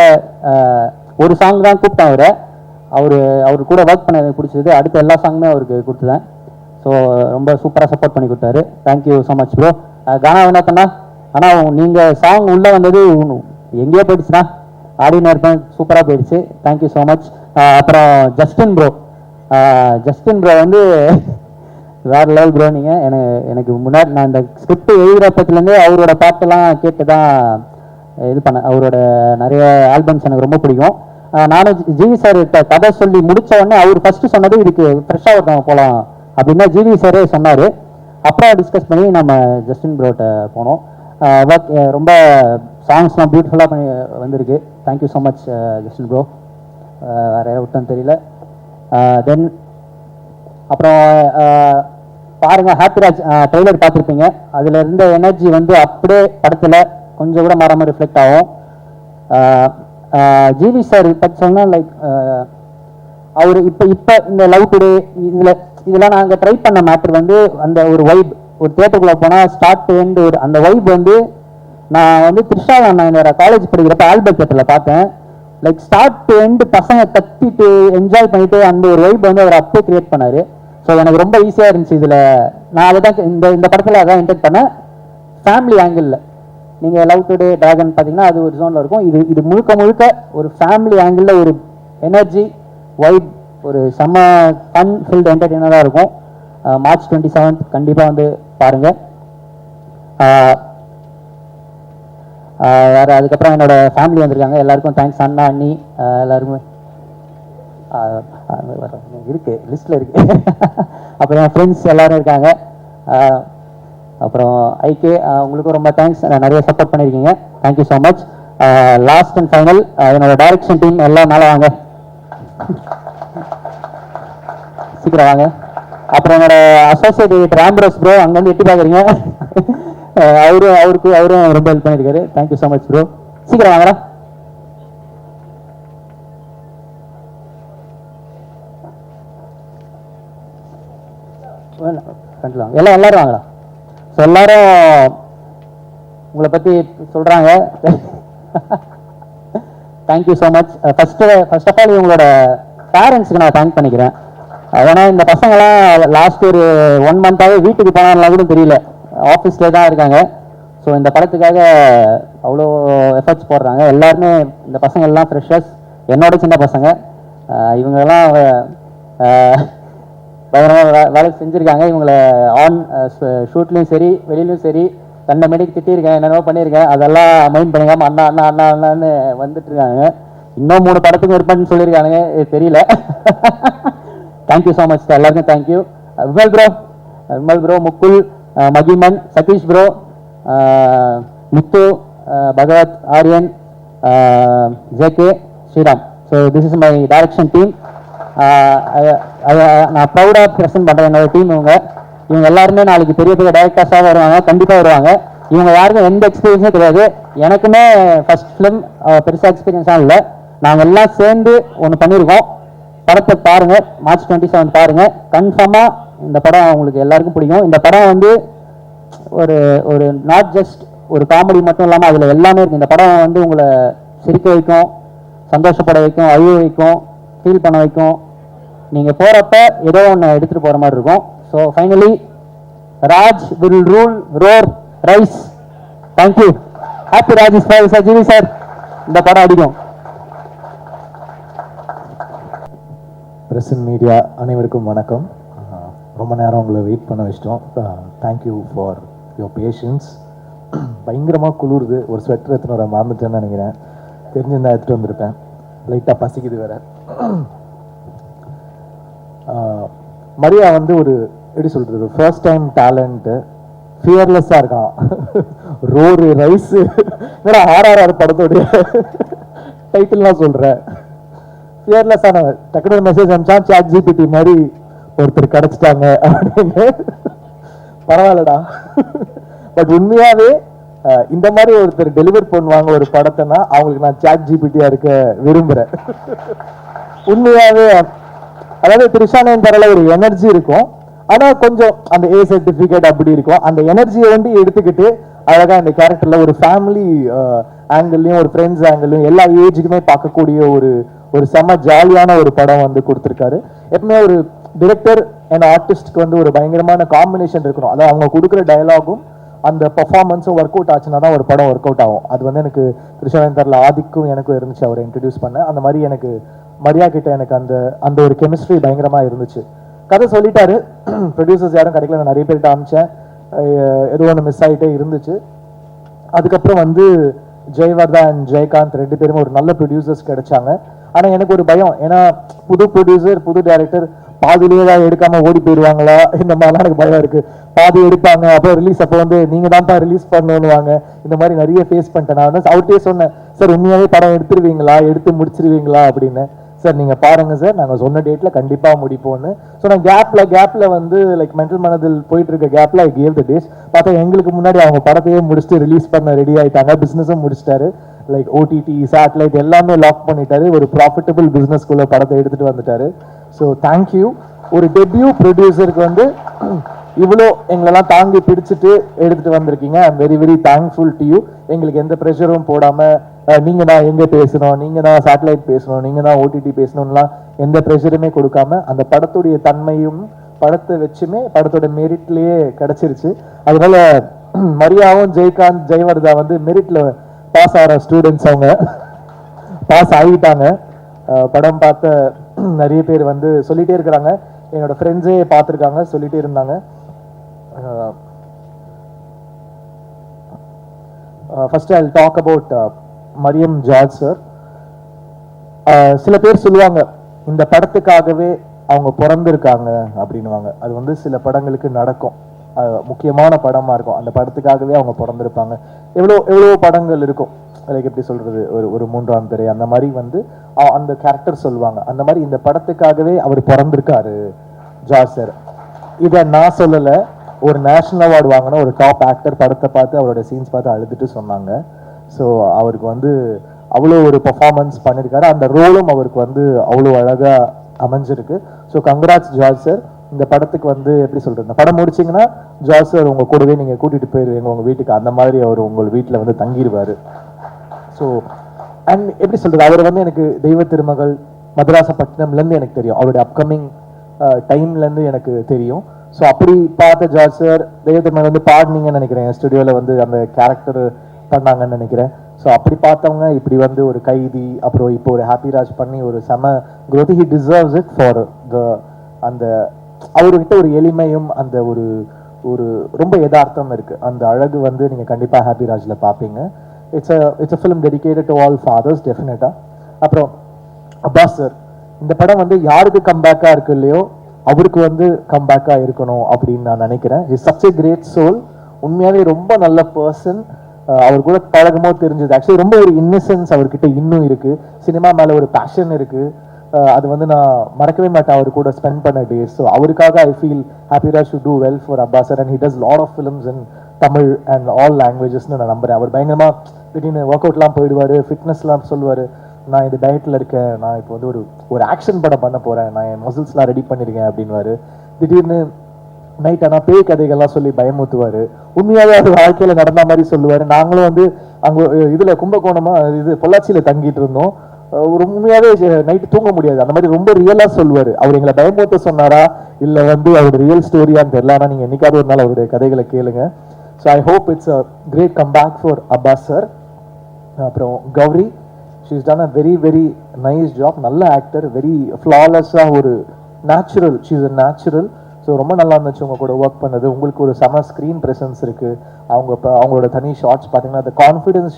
Speaker 10: ஒரு சாங் தான் கூப்பிட்டேன் அவர் கூட ஒர்க் பண்ண எனக்கு பிடிச்சது. அடுத்த எல்லா சாங்குமே அவருக்கு கொடுத்துதேன். ஸோ ரொம்ப சூப்பராக சப்போர்ட் பண்ணி கொடுத்தாரு. Thank you so much bro. Gana வினோத்தண்ணா, ஆனால் நீங்கள் சாங் உள்ளே வந்தது எங்கேயோ போயிடுச்சுண்ணா, ஆடினு இருப்பேன், சூப்பராக போயிடுச்சு. Thank you so much. அப்புறம் ஜஸ்டின் ப்ரோ வந்து வேறு லெவல் ப்ரோ. நீங்கள் எனக்கு முன்னாடி நான் இந்த ஸ்கிரிப்ட் எழுதுறப்பத்துலேருந்தே அவரோட பாட்டெல்லாம் கேட்டு தான் இது பண்ணேன். அவரோட நிறைய ஆல்பம்ஸ் எனக்கு ரொம்ப பிடிக்கும். நானும் ஜிவி சார் கதை சொல்லி முடித்த உடனே அவர் ஃபஸ்ட்டு சொன்னது இதுக்கு ஃப்ரெஷ்ஷாக ஒருத்தவங்க போகலாம் அப்படின்னா ஜிவி சாரே சொன்னார். அப்புறம் டிஸ்கஸ் பண்ணி நம்ம ஜஸ்டின் ப்ரோட்ட போனோம். ரொம்ப சாங்ஸ்லாம் பியூட்டிஃபுல்லாக பண்ணி வந்திருக்கு. Thank you so much Justin bro. வேறு விட்டோன்னு தெரியல. தென் அப்புறம் பாருங்கள், ஹாப்பிராஜ் ட்ரெய்லர் பார்த்துருப்பீங்க. அதில் இருந்த எனர்ஜி வந்து அப்படியே படத்தில் கொஞ்சம் கூட மாறாமல் ரிஃப்ளெக்ட் ஆகும். ஜிவி சார் பற்றி சொன்னால் லைக் அவர் இப்போ இந்த லவ் டுடே இதெல்லாம் நாங்கள் ட்ரை பண்ண மேட்டர் வந்து அந்த ஒரு வைப், ஒரு தியேட்டருக்குள்ளே போனால் ஸ்டார்ட் டு எண்ட் அந்த வைப் வந்து நான் வந்து த்ரிஷா நான் என்னோட காலேஜ் படிக்கிறப்ப ஆல்பர்ட் தேட்டரில் பார்த்தேன். லைக் ஸ்டார்ட் டு எண்ட் பசங்க கத்திட்டு என்ஜாய் பண்ணிட்டு அந்த ஒரு வைப் வந்து அவர் அப்போ கிரியேட் பண்ணார். ஸோ எனக்கு ரொம்ப ஈஸியாக இருந்துச்சு. இதில் நான் அதை தான் இந்த படத்தில் அதான் என்டர் பண்ணேன். ஃபேமிலி ஆங்கிளில் நீங்கள் லவ் டுடே டிராகன் பார்த்தீங்கன்னா அது ஒரு ஜோனில் இருக்கும். இது முழுக்க ஒரு ஃபேமிலி ஆங்கிளில் ஒரு எனர்ஜி வைப், ஒரு செம்ம ஃபன் ஃபில்டு என்டர்டெய்னராக இருக்கும். மார்ச் 27 கண்டிப்பாக வந்து பாருங்கள். வேறு அதுக்கப்புறம் என்னோட ஃபேமிலி வந்திருக்காங்க. எல்லாருக்கும் தேங்க்ஸ். அண்ணா அண்ணி எல்லாருக்குமே இருக்குது, லிஸ்ட்டில் இருக்குது. அப்புறம் என் ஃப்ரெண்ட்ஸ் எல்லோரும் இருக்காங்க. அப்புறம் ஐகே உங்களுக்கும் ரொம்ப தேங்க்ஸ், நிறைய சப்போர்ட் பண்ணியிருக்கீங்க. Thank you so much. Last and final என்னோட டைரக்ஷன் டீம் எல்லாம் மேலே வாங்க, சீக்கிரம் வாங்க. அப்புறம் என்னோட அசோசியேட் எடிட்டர் ஆம்பரோஸ் ப்ரோ அங்கேருந்து எட்டி பார்க்குறீங்க. அவரும் ரொம்ப ஹெல்ப் பண்ணியிருக்காரு. Thank you so much bro. சீக்கிரம் வாங்கடா. எல்லாரும் வாங்கலாம். ஸோ எல்லாரும் உங்களை பற்றி சொல்கிறாங்க. Thank you so much. First of all இவங்களோட பேரண்ட்ஸுக்கு நான் தேங்க் பண்ணிக்கிறேன். ஏன்னா இந்த பசங்களாம் லாஸ்ட் ஒரு 1 மந்த்தாகவே வீட்டுக்கு போனாலும் கூட தெரியல, ஆஃபீஸில் தான் இருக்காங்க. ஸோ இந்த படத்துக்காக அவ்வளோ எஃபர்ட்ஸ் போடுறாங்க. எல்லாருமே இந்த பசங்க எல்லாம் ஃப்ரெஷர்ஸ், என்னோட சின்ன பசங்க. இவங்கெல்லாம் பயங்கரமாக வேலை செஞ்சுருக்காங்க. இவங்களை ஆன் ஷூட்லேயும் சரி வெளியிலையும் சரி கண்ணை மேடிக்கு திட்டியிருக்கேன், என்னென்னவோ பண்ணியிருக்கேன். அதெல்லாம் மைண்ட் பண்ணிக்காமல் அண்ணா அண்ணா அண்ணா அண்ணான்னு வந்துட்டுருக்காங்க. இன்னும் 3 படத்துக்கு இருப்பான்னு சொல்லியிருக்கானுங்க, தெரியல. தேங்க்யூ ஸோ மச் எல்லாருக்கும். தேங்க்யூ விமல் ப்ரோ, முக்குல், மகிமன், Sathish bro, Muthu, Bhagavath, Aryan, JK, Sriram. So this is my direction team. நான் ப்ரௌடாக ப்ரெசென்ட் பண்ணுறேன் என்னோட டீம். இவங்க எல்லாருமே நாளைக்கு பெரிய பெரிய டைரக்டர்ஸாக வருவாங்க, கண்டிப்பாக வருவாங்க. இவங்க யாருக்கும் எந்த எக்ஸ்பீரியன்ஸும் கிடையாது. எனக்குமே ஃபர்ஸ்ட் ஃபிலிம் பெருசாக எக்ஸ்பீரியன்ஸாக இல்லை. நாங்கள் எல்லாம் சேர்ந்து ஒன்று பண்ணியிருக்கோம். படத்தை பாருங்கள், மார்ச் 27 பாருங்கள். கன்ஃபார்மாக இந்த படம் உங்களுக்கு எல்லாருக்கும் பிடிக்கும். இந்த படம் வந்து ஒரு நாட் ஜஸ்ட் ஒரு காமெடி மட்டும் இல்லாமல் அதில் எல்லாமே இருக்குது. இந்த படம் வந்து உங்களை சிரிக்க வைக்கும், சந்தோஷப்பட வைக்கும், அழுவ வைக்கும், ஃபீல் பண்ண வைக்கும். நீங்கள் போகிறப்ப ஏதோ ஒன்று எடுத்துகிட்டு போகிற மாதிரி இருக்கும். So finally Raj will rule roar rise. Thank you. Happy Raj sir, GV sir, இந்த படம் அடிக்கும்.
Speaker 11: பிரஸ் அண்ட் மீடியா அனைவருக்கும் வணக்கம். ரொம்ப நேரம் உங்களை வெயிட் பண்ண வச்சிட்டோம். Thank you for your patience. பயங்கரமாக குளிருது. ஒரு ஸ்வெட்டர் எடுத்துன்னு வர மறந்துட்டேன்னு நினைக்கிறேன். தெரிஞ்சிருந்தா எடுத்துகிட்டு வந்திருப்பேன். லைட்டாக பசிக்குது வேறு. மரியா வந்து ஒரு எப்படி சொல்கிறது, ஃபர்ஸ்ட் டைம் டேலண்ட்டு, ஃபியர்லெஸ்ஸாக இருக்கான். ரோரு ரைஸு என்னடா RRR படத்தோடைய டைட்டில்லாம் சொல்கிறேன். ஃபியர்லெஸ்ஸான டக்குனு மெசேஜ் அனுப்பிச்சா சாட் ஜிபிடி மாதிரி ஒருத்தர் கிடச்சிட்டாங்க அப்படின்னு. பரவாயில்லடா, பட் உண்மையாவே இந்த மாதிரி ஒருத்தர் டெலிவர் பண்ணுவாங்க ஒரு படத்தைன்னா அவங்களுக்கு நான் சாட் ஜிபிடியா இருக்க விரும்புறேன். உண்மையாவே அதாவது த்ரிஷானேன் தரல ஒரு எனர்ஜி இருக்கும், ஆனா கொஞ்சம் அந்த ஏ சர்டிபிகேட் அப்படி இருக்கும். அந்த எனர்ஜியை வந்து எடுத்துக்கிட்டு அழகா இந்த கேரக்டர்ல ஒரு ஃபேமிலி ஆங்கிள்லயும் ஒரு ஃப்ரெண்ட்ஸ் ஆங்கிள்லயும் எல்லா ஏஜுக்குமே பார்க்கக்கூடிய ஒரு செம ஜாலியான ஒரு படம் வந்து கொடுத்துருக்காரு. எப்பவுமே ஒரு டிரெக்டர் அண்ட் ஆர்டிஸ்ட்க்கு வந்து ஒரு பயங்கரமான காம்பினேஷன் இருக்கணும். அதாவது அவங்க கொடுக்குற டயலாகும் அந்த பர்ஃபார்மன்ஸும் ஒர்க் அவுட் ஆச்சுன்னா தான் ஒரு படம் ஒர்க் அவுட் ஆகும். அது வந்து எனக்கு த்ரிஷானேன் தரல ஆதிக்கும் எனக்கும் இருந்துச்சு, அவரை இன்ட்ரடியூஸ் பண்ண. அந்த மாதிரி எனக்கு மரியா கிட்ட எனக்கு அந்த ஒரு கெமிஸ்ட்ரி பயங்கரமா இருந்துச்சு. கதை சொல்லிட்டாரு, ப்ரொடியூசர்ஸ் யாரும் கிடைக்கல, நான் நிறைய பேர்கிட்ட அமிச்சேன், ஏதோ ஒன்று மிஸ் ஆகிட்டே இருந்துச்சு. அதுக்கப்புறம் வந்து ஜெயவர்தா அண்ட் ஜெயகாந்த் 2 பேருமே ஒரு நல்ல ப்ரொடியூசர்ஸ் கிடைச்சாங்க. ஆனால் எனக்கு ஒரு பயம், ஏன்னா புது ப்ரொடியூசர் புது டைரக்டர் பாதிலேயே தான் எடுக்காம ஓடி போயிடுவாங்களா, இந்த மாதிரிலாம் எனக்கு பயம் இருக்கு. பாதி எடுப்பாங்க, அப்போ ரிலீஸ் அப்போ வந்து நீங்க தான்ப்பா ரிலீஸ் பண்ணணுவாங்க. இந்த மாதிரி நிறைய ஃபேஸ் பண்ணிட்டேன். நான் வந்து அவர்கிட்டயே சொன்னேன், சார் உண்மையாவே படம் எடுத்துருவீங்களா, எடுத்து முடிச்சிருவீங்களா அப்படின்னு. சார் நீங்க பாருங்க சார், நாங்க சொன்ன டேட்ல கண்டிப்பா முடிப்போம்னு. ஸோ நான் கேப்ல வந்து லைக் மென்டல் மனதில் போயிட்டு இருக்க கேப்ல ஐ கேவ் த டேஸ். பார்த்தா எங்களுக்கு முன்னாடி அவங்க படத்தையே முடிச்சுட்டு ரிலீஸ் பண்ண ரெடி ஆயிட்டாங்க. பிசினஸும் முடிச்சிட்டாரு, லைக் ஓடிடி சேட்டலைட் எல்லாமே லாக் பண்ணிட்டாரு. ஒரு ப்ராஃபிட்டபிள் பிசினஸ்குள்ள படத்தை எடுத்துட்டு வந்துட்டாரு. So thank you. ஒரு டெபியூ ப்ரொடியூசருக்கு வந்து இவ்வளோ எங்களெல்லாம் தாங்கி பிடிச்சிட்டு எடுத்துட்டு வந்திருக்கீங்க. I am very very thankful to you. எங்களுக்கு எந்த ப்ரெஷரும் போடாம நீங்க தான் எங்க பேசணும், நீங்க தான் சேட்டலைட் பேசணும், நீங்க தான் ஓடிடி பேசணும்லாம் எந்த ப்ரெஷருமே கொடுக்காம அந்த படத்துடைய தன்மையும் படத்தை வச்சுமே படத்தோட மெரிட்லயே கிடைச்சிருச்சு. அதனால மரியாவும் ஜெயகாந்த் ஜெயவர்தா வந்து மெரிட்ல பாஸ் ஆகிற ஸ்டூடெண்ட்ஸ், அவங்க பாஸ் ஆகிட்டாங்க. படம் பார்த்த நிறைய பேர் வந்து சொல்லிட்டே இருக்கிறாங்க, என்னோட ஃப்ரெண்ட்ஸே பார்த்துருக்காங்க, சொல்லிட்டே இருந்தாங்க. First I will talk about Mariam George sir. சில பேர் சொல்லுவாங்க இந்த படத்துக்காகவே அவங்க பிறந்திருக்காங்க அப்படின்னுவாங்க. அது வந்து சில படங்களுக்கு நடக்கும், முக்கியமான படமா இருக்கும், அந்த படத்துக்காகவே அவங்க பிறந்திருப்பாங்க. எவ்வளோ படங்கள் இருக்கும், லைக் எப்படி சொல்றது, ஒரு 3ஆம் பிறை அந்த மாதிரி வந்து அந்த கேரக்டர் சொல்லுவாங்க. அந்த மாதிரி இந்த படத்துக்காகவே அவர் பிறந்திருக்காரு ஜார்ஜ் சார். இதை நான் சொல்லல, ஒரு நேஷனல் அவார்டு வாங்கின ஒரு டாப் ஆக்டர் படத்தை பார்த்து அவரோட சீன்ஸ் பார்த்து அழுதுட்டு சொன்னாங்க. ஸோ அவருக்கு வந்து அவ்வளோ ஒரு பர்ஃபார்மன்ஸ் பண்ணியிருக்காரு. அந்த ரோலும் அவருக்கு வந்து அவ்வளோ அழகா அமைஞ்சிருக்கு. So congrats George sir. இந்த படத்துக்கு வந்து எப்படி சொல்றது, இந்த படம் முடிச்சிங்கன்னா ஜார்ஜ் சார் உங்க கூடவே நீங்க கூட்டிட்டு போயிருவீங்க உங்க வீட்டுக்கு, அந்த மாதிரி அவர் உங்கள் வீட்டில் வந்து தங்கிடுவாரு. ஸோ அண்ட் எப்படி சொல்றது, அவர் வந்து எனக்கு தெய்வ திருமகள் மதராசப்பட்டினம்லேருந்து எனக்கு தெரியும், அவருடைய அப்கமிங் டைம்லேருந்து எனக்கு தெரியும். ஸோ அப்படி பார்த்த ஜார்ஜ் சார் தெய்வ திருமகள் வந்து பாடினீங்கன்னு நினைக்கிறேன், ஸ்டுடியோவில் வந்து அந்த கேரக்டர் பண்ணாங்கன்னு நினைக்கிறேன். ஸோ அப்படி பார்த்தவங்க இப்படி வந்து ஒரு கைதி, அப்புறம் இப்போ ஒரு ஹாப்பி ராஜ் பண்ணி ஒரு செம growth. he deserves it for the அந்த அவர்கிட்ட ஒரு எளிமையும் அந்த ஒரு ரொம்ப யதார்த்தம் இருக்கு. அந்த அழகு வந்து நீங்க கண்டிப்பா ஹாப்பி ராஜ்ல பார்ப்பீங்க. It's a film dedicated to all fathers டெஃபினட்டா. அப்புறம் அப்பாஸ் சார், இந்த படம் வந்து யாருக்கு கம்பேக்கா இருக்கு இல்லையோ அவருக்கு வந்து கம்பேக்கா இருக்கணும் அப்படின்னு நான் நினைக்கிறேன். Is such a great soul. உண்மையாவே ரொம்ப நல்ல பர்சன். அவர் கூட பழகமோ தெரிஞ்சது, ஆக்சுவலி ரொம்ப ஒரு இன்னசென்ஸ் அவர்கிட்ட இன்னும் இருக்கு. சினிமா மேல ஒரு பேஷன் இருக்கு, அது வந்து நான் மறக்கவே மாட்டேன் அவர் கூட ஸ்பெண்ட் பண்ண டேஸ். ஸோ அவருக்காக I feel happy Raj should do well for Abbas sir. And he does lot of films in Tamil and all லாங்குவேஜஸ்ன்னு நான் நம்புறேன். அவர் பயங்கரமா திடீர்னு ஒர்க் அவுட்லாம் போயிடுவார், ஃபிட்னஸ்லாம் சொல்லுவார், நான் இது டயட்டில் இருக்கேன், நான் இப்போ வந்து ஒரு ஆக்ஷன் படம் பண்ண போகிறேன், நான் என் மசில்ஸ்லாம் ரெடி பண்ணியிருக்கேன் அப்படின்வாரு. திடீர்னு நைட் ஆனால் பேய் கதைகள்லாம் சொல்லி பயமுத்துவார். உண்மையாகவே அவர் வாழ்க்கையில் நடந்த மாதிரி சொல்லுவார். நாங்களும் வந்து அங்கே இதில் கும்பகோணமாக இது பொள்ளாச்சியில் தங்கிட்டு இருந்தோம். ஒரு உண்மையாகவே நைட்டு தூங்க முடியாது, அந்த மாதிரி ரொம்ப ரியலாக சொல்லுவார். அவர் எங்களை பயமுத்த சொன்னாரா இல்லை வந்து அவருடைய ரியல் ஸ்டோரியான்னு தெரியல, ஆனால் நீங்கள் என்னைக்காவது ஒரு நாள் அவருடைய கதைகளை கேளுங்க. So I hope it's a great comeback for Abbas sir. அப்புறம் Gauri, she is done a very very nice job. நல்ல ஆக்டர், வெரி ஃப்ளாலெஸ்ஸாக ஒரு natural, she is a natural. So ரொம்ப நல்லா இருந்துச்சு உங்க கூட ஒர்க் பண்ணது. உங்களுக்கு ஒரு செம ஸ்க்ரீன் ப்ரெசன்ஸ் இருக்கு. அவங்களோட தனி ஷார்ட்ஸ் பார்த்தீங்கன்னா the confidence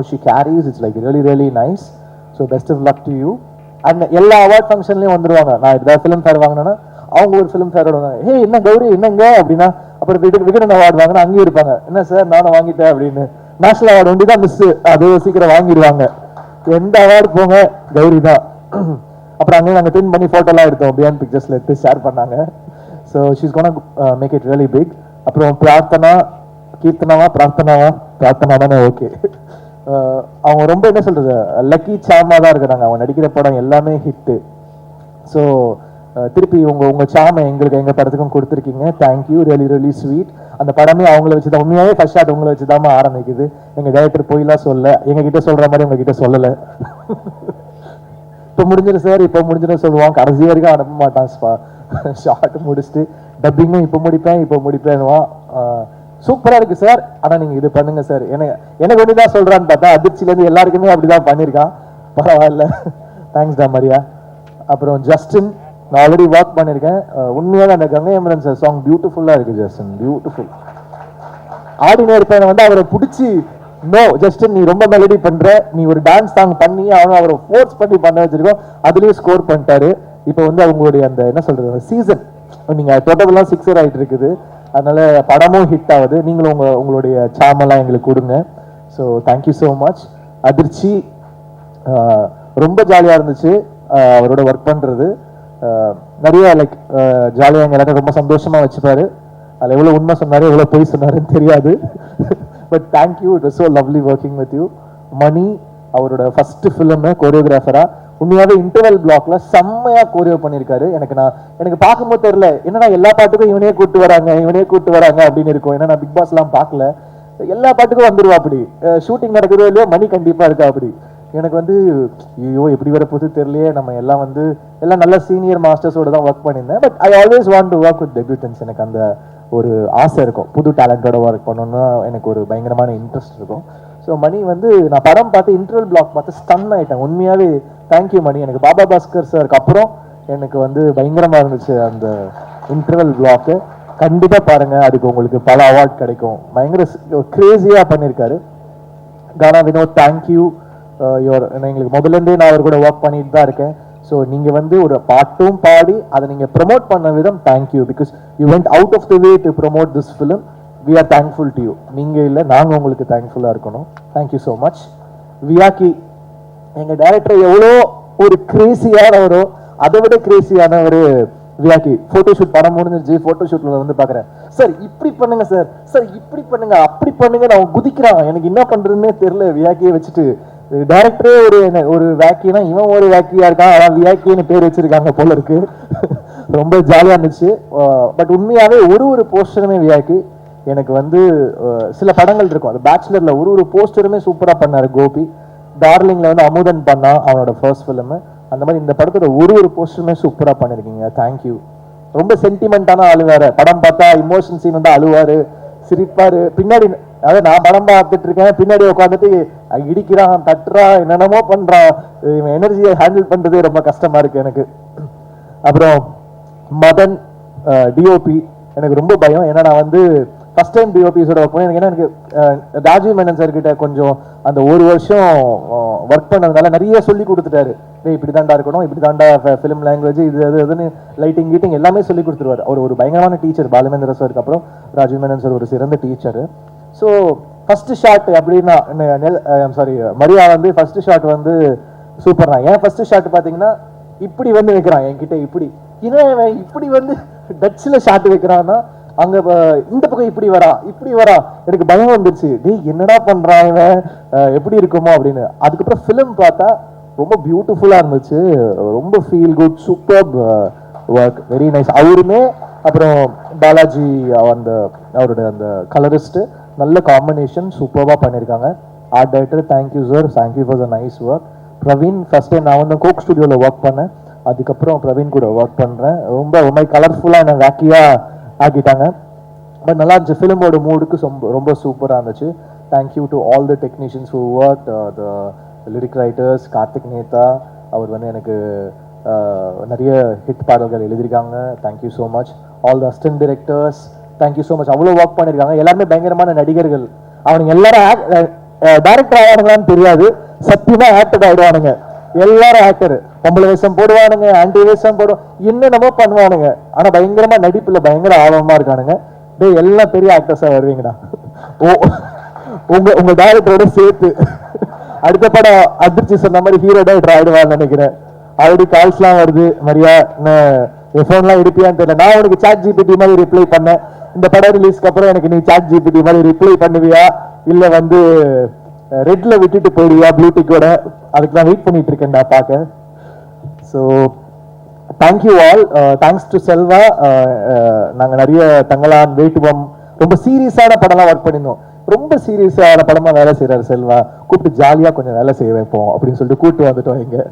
Speaker 11: she carries, it's like really really nice. So best of luck to you. And எல்லா அவார்ட் ஃபங்க்ஷன்லையும் வந்துருவாங்க. நான் ஏதாவது ஃபிலிம் ஃபேர் வாங்கினேன்னா அவங்க ஒரு ஃபிலிம் ஃபேரோட ஹே என்ன கௌரி என்னங்க அப்படின்னா, அப்புறம் விகடன் அவார்டு வாங்கினா அங்கேயும் இருப்பாங்க, என்ன சார் நானும் வாங்கிட்டேன் அப்படின்னு. நேஷனல் அவார்டு ஒண்டி தான் மிஸ், அது சீக்கிரம் வாங்கிடுவாங்க. எந்த அவார்டு போங்க கௌரி தான். அப்புறம் அங்கேயும் நாங்கள் பின் பண்ணி ஃபோட்டோலாம் எடுத்தோம், பியாண்ட் பிக்சர்ஸில் எடுத்து ஷேர் பண்ணாங்க. So she's gonna make it really big. அப்புறம் கீர்த்தனாவா பிரார்த்தனா தானே, ஓகே. அவங்க ரொம்ப என்ன சொல்றது, லக்கி சாமா தான் இருக்கிறாங்க. அவங்க நடிக்கிற படம் எல்லாமே ஹிட்டு. ஸோ திருப்பி உங்க சாமை எங்க படத்துக்கும் கொடுத்துருக்கீங்க. Thank you, really really sweet. அந்த படமே அவங்கள வச்சு தான், உண்மையாவே ஃபர்ஸ்ட் ஷாட் உங்களை வச்சு தான் ஆரம்பிக்குது. எங்க டைரக்டர் போயிலாம் சொல்ல, எங்ககிட்ட சொல்ற மாதிரி உங்ககிட்ட சொல்லலை. இப்போ முடிஞ்சிடும் சார், இப்போ முடிஞ்சிடும் சொல்லுவான், கடைசி வரைக்கும் அனுப்ப மாட்டான். ஷார்ட் முடிச்சுட்டு டப்பிங்கும் இப்போ முடிப்பேன்னுவான். சூப்பரா இருக்கு சார், ஆனா நீங்க இது பண்ணுங்க சார். எனக்கு ஒன்று தான் சொல்றான்னு பார்த்தா அதிர்ச்சியிலேருந்து எல்லாருக்குமே அப்படிதான் பண்ணியிருக்கான். பரவாயில்ல, தேங்க்ஸ் டா மரியா. அப்புறம் ஜஸ்டின், நான் ஆல்ரெடி ஒர்க் பண்ணியிருக்கேன். உண்மையாக அந்த கங்கை அமரன் சார் சாங் பியூட்டிஃபுல்லாக இருக்கு ஜஸ்டின், பியூட்டிஃபுல். ஆடினே இருப்பேன் வந்து அவரை பிடிச்சி, நோ ஜஸ்டின் நீ ரொம்ப மெலடி பண்ற, நீ ஒரு டான்ஸ் சாங் பண்ணி அவரை ஃபோர்ஸ் பண்ணி பண்ண வச்சிருக்கோம். அதுலேயும் ஸ்கோர் பண்ணிட்டாரு. இப்போ வந்து அவங்களுடைய அந்த என்ன சொல்றது சீசன், நீங்க தொடர்பெல்லாம் 6 ஆகிட்டு இருக்குது. அதனால படமும் ஹிட் ஆகுது. நீங்களும் உங்களுடைய சாமெல்லாம் எங்களுக்கு கொடுங்க. So thank you so much. அதிர்ச்சி, ரொம்ப ஜாலியாக இருந்துச்சு அவரோட ஒர்க் பண்ணுறது. நிறைய லைக் ஜாலியாக எங்கள் எல்லாரும் ரொம்ப சந்தோஷமாக வச்சுப்பாரு. அதில் எவ்வளோ உண்மை சொன்னார், எவ்வளோ பொய் சொன்னாருன்னு தெரியாது. But thank you, it was so lovely working with you. Mani, அவரோட ஃபர்ஸ்ட் ஃபிலிம் கோரியோகிராஃபரா, உண்மையாகவே இன்டர்வல் பிளாக்ல செம்மையா கோரியோ பண்ணியிருக்காரு. எனக்கு பார்க்கும்போது தெரியல, என்னன்னா எல்லா பாட்டுக்கும் இவனே கூட்டு வராங்க அப்படின்னு இருக்கும். ஏன்னா நான் பிக் பாஸ் எல்லாம் பார்க்கல, எல்லா பாட்டுக்கும் வந்துருவா அப்படி. ஷூட்டிங் நடக்குதோ இல்லையோ மணி கண்டிப்பா இருக்கா அப்படி. எனக்கு வந்து ஐயோ எப்படி வர போது தெரியலையே, நம்ம எல்லாம் வந்து எல்லாம் நல்ல சீனியர் மாஸ்டர்ஸோட தான் ஒர்க் பண்ணியிருந்தேன். But I always want to work with debutantes. எனக்கு அந்த ஒரு ஆசை இருக்கும், புது டேலண்டோட ஒர்க் பண்ணணும்னா எனக்கு ஒரு பயங்கரமான இன்ட்ரெஸ்ட் இருக்கும். ஸோ மணி வந்து நான் படம் பார்த்து இன்டர்வல் பிளாக் பார்த்து ஸ்டன் ஆயிட்டேன். உண்மையாவே தேங்க்யூ மணி. எனக்கு பாபா பாஸ்கர் சாருக்கு அப்புறம் எனக்கு வந்து பயங்கரமா இருந்துச்சு அந்த இன்டர்வல் பிளாக்கு. கண்டிப்பா பாருங்க, அதுக்கு உங்களுக்கு பல அவார்ட் கிடைக்கும். பயங்கர கிரேசியா பண்ணியிருக்காரு. கானா வினோத், தேங்க்யூ. எங்களுக்கு முதல்ல இருந்தே நான் அவர் கூட ஒர்க் பண்ணிட்டு தான் இருக்கேன். ஸோ நீங்க வந்து ஒரு பாட்டும் பாடி அதை நீங்க ப்ரமோட் பண்ண விதம் thank you. Because you went out of the way to promote this film. We are thankful to you. நீங்க இல்லை, நாங்கள் உங்களுக்கு தேங்க்ஃபுல்லாக இருக்கணும். Thank you so much. வியாக்கி, எங்க டைரக்டர் எவ்வளோ ஒரு கிரேசியானவரோ அதை விட கிரேசியான ஒரு வியாக்கி. போட்டோ ஷூட் படம் முடிஞ்சிருச்சு, போட்டோ ஷூட்ல வந்து பாக்குறேன், சார் இப்படி பண்ணுங்க சார், சார் இப்படி பண்ணுங்க, அப்படி பண்ணுங்க. நான் குதிக்கிறான், எனக்கு என்ன பண்றதுன்னே தெரியல. வியாக்கியை வச்சுட்டு டைரக்டரே ஒரு வேக்கினா இவன் ஒரு வேக்கியா இருக்கான், அதான் வியாக்கின்னு பேர் வச்சிருக்காங்க போல இருக்கு. ரொம்ப ஜாலியா இருந்துச்சு. பட் உண்மையாவே ஒரு போஸ்டருமே வியாக்கி. எனக்கு வந்து சில படங்கள் இருக்கும், அது பேச்சுலர்ல ஒரு போஸ்டருமே சூப்பரா பண்ணாரு கோபி. டார்லிங்ல வந்து அமுதன் பண்ணா அவனோட ஃபர்ஸ்ட் ஃபிலிம். அந்த மாதிரி இந்த படத்தோட ஒரு போஸ்டருமே சூப்பரா பண்ணிருக்கீங்க. தேங்க்யூ. ரொம்ப சென்டிமெண்டான ஆளு வேற. படம் பார்த்தா இமோஷன் சீன் வந்து அழுவாரு, சிரிப்பாரு. பின்னாடி அதாவது நான் படம் பார்த்துட்டு இருக்கேன், பின்னாடி உட்காந்துட்டு இடிக்கிறான், தட்டுறான், என்னென்னமோ பண்றான். இவன் எனர்ஜியை ஹேண்டில் பண்றதே ரொம்ப கஷ்டமா இருக்கு எனக்கு. அப்புறம் மதன் டிஓபி, எனக்கு ரொம்ப பயம். ஏன்னா நான் வந்து ஃபர்ஸ்ட் டைம் டிஓபிஸோட ஒர்க் பண்ணேன். எனக்கு ராஜீவ் மேனன் சார் கிட்ட கொஞ்சம் அந்த ஒரு வருஷம் ஒர்க் பண்ணதுனால நிறைய சொல்லி கொடுத்துட்டாரு. இப்படி தாண்டா இருக்கணும், இப்படி தாண்டா ஃபிலிம் லாங்குவேஜ், இது அதுன்னு லைட்டிங் கீட்டிங் எல்லாமே சொல்லி கொடுத்துருவாரு. அவர் ஒரு பயங்கரமான டீச்சர். பாலமேந்திர சாருக்கு அப்புறம் ராஜீவ் மேனன் சார் ஒரு சிறந்த டீச்சர். ஸோ ஃபர்ஸ்ட் ஷாட் அப்படின்னா சாரி மரியா வந்து ஃபர்ஸ்ட் ஷாட் வந்து சூப்பர் தான். ஏன் ஃபர்ஸ்ட் ஷாட் பார்த்தீங்கன்னா இப்படி வந்து வைக்கிறான் என்கிட்ட, இப்படி இன்னும் இப்படி வந்து டச்சில் ஷாட் வைக்கிறான்னா அங்க இந்த பக்கம் இப்படி வரா. எனக்கு பயம் வந்துருச்சு, டேய் என்னடா பண்றான் இவன், எப்படி இருக்குமோ அப்படின்னு. அதுக்கப்புறம் ஃபிலிம் பார்த்தா ரொம்ப பியூட்டிஃபுல்லா இருந்துச்சு. ரொம்ப feel good, super work, very nice. அவருமே அப்புறம் பாலாஜி அவரோட அந்த கலரிஸ்ட் நல்ல காம்பினேஷன், சூப்பர்வா பண்ணியிருக்காங்க. Art director thank you sir, thank you for the nice work. Praveen, first time நான் வந்து கோக் ஸ்டுடியோவில் ஒர்க் பண்ணேன், அதுக்கப்புறம் பிரவீன் கூட ஒர்க் பண்ணுறேன். ரொம்ப கலர்ஃபுல்லாக என்ன வேக்கியாக ஆக்கிட்டாங்க. பட் நல்லா இருந்துச்சு. ஃபிலிமோட மூடுக்கு ரொம்ப சூப்பராக இருந்துச்சு. Thank you to all the technicians who work, the lyric writers. Karthik Netha அவர் வந்து எனக்கு நிறைய ஹிட் பாடல்கள் எழுதியிருக்காங்க. Thank you so much. All the assistant directors, thank you so much. அவ்வளோ ஒர்க் பண்ணியிருக்காங்க. எல்லாருமே பயங்கரமான நடிகர்கள். அவனுங்க எல்லாரும் டைரக்டர் ஆவானுங்களான்னு தெரியாது, சத்தியமா ஆக்டர் ஆயிடுவானுங்க. எல்லாரும் ஆக்டர். பொம்பளை வேஷம் போடுவானுங்க, ஆன்டி வேஷம் போடுவான், என்னென்னமோ பண்ணுவானுங்க. ஆனா பயங்கரமா நடிப்புல பயங்கர ஆர்வமா இருக்கானுங்க. டேய் எல்லாம் பெரிய ஆக்டர்ஸா வருவீங்கடா. உங்க டைரக்டரோட சேர்த்து அடுத்த படம் அதிர்ச்சி சொன்ன மாதிரி ஹீரோ டைரக்டர் ஆயிடுவான்னு நினைக்கிறேன். ஆல்ரெடி கால்ஸ்லாம் வருது. மரியா என் ஃபோன்லாம் எடுப்பியான்னு தெரியல. நான் உனக்கு சாட் ஜிபிடி மாதிரி ரிப்ளை பண்ணேன். இந்த படம் ரிலீஸ்க்கு அப்புறம் எனக்கு நீ சாட் ஜிபிடி மாதிரி ரிப்ளை பண்ணுவியா இல்லை வந்து ரெட்ல விட்டுட்டு போயிடுவியா ப்ளூடிக்கோட? அதுக்கு நான் வெயிட் பண்ணிட்டு இருக்கேன் நான் பார்க்க. So thank you all. Thanks to Selva. நாங்கள் நிறைய தங்கலான் வேட்டுவம் ரொம்ப சீரியஸான படம்லாம் ஒர்க் பண்ணியிருந்தோம். ரொம்ப சீரியஸான படமாக வேலை செய்கிறாரு செல்வா. கூப்பிட்டு ஜாலியாக கொஞ்சம் வேலை செய்ய வைப்போம் அப்படின்னு சொல்லிட்டு கூப்பிட்டு வந்துட்டோம். இங்கே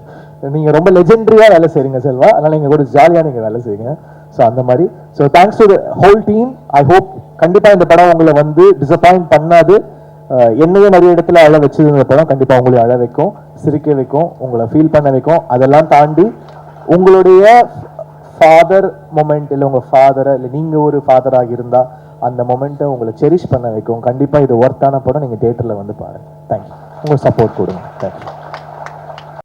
Speaker 11: நீங்கள் ரொம்ப லெஜெண்டரியாக வேலை செய்கிறீங்க செல்வா, அதனால் நீங்கள் கூட ஜாலியாக நீங்கள் வேலை செய்யுங்க. ஸோ அந்த மாதிரி. So thanks to the whole team. I hope கண்டிப்பாக இந்த படம் உங்களை வந்து டிசப்பாயிண்ட் பண்ணாது. என்னையே நிறைய இடத்துல அழ வச்சது இந்த படம் கண்டிப்பாக உங்களை அழ வைக்கும், சிரிக்க வைக்கும், உங்களை ஃபீல் பண்ண வைக்கும். அதெல்லாம் தாண்டி உங்களுடைய ஃபாதர் மொமெண்ட் இல்லை உங்கள் ஃபாதரை இல்லை நீங்கள் ஒரு ஃபாதராக இருந்தால் அந்த மொமெண்ட்டை உங்களை செரிஷ் பண்ண வைக்கும். கண்டிப்பாக இது ஒர்த்தான படம். நீங்கள் தியேட்டரில் வந்து பாருங்கள். தேங்க்யூ. உங்கள் சப்போர்ட் கொடுங்க. தேங்க்யூ.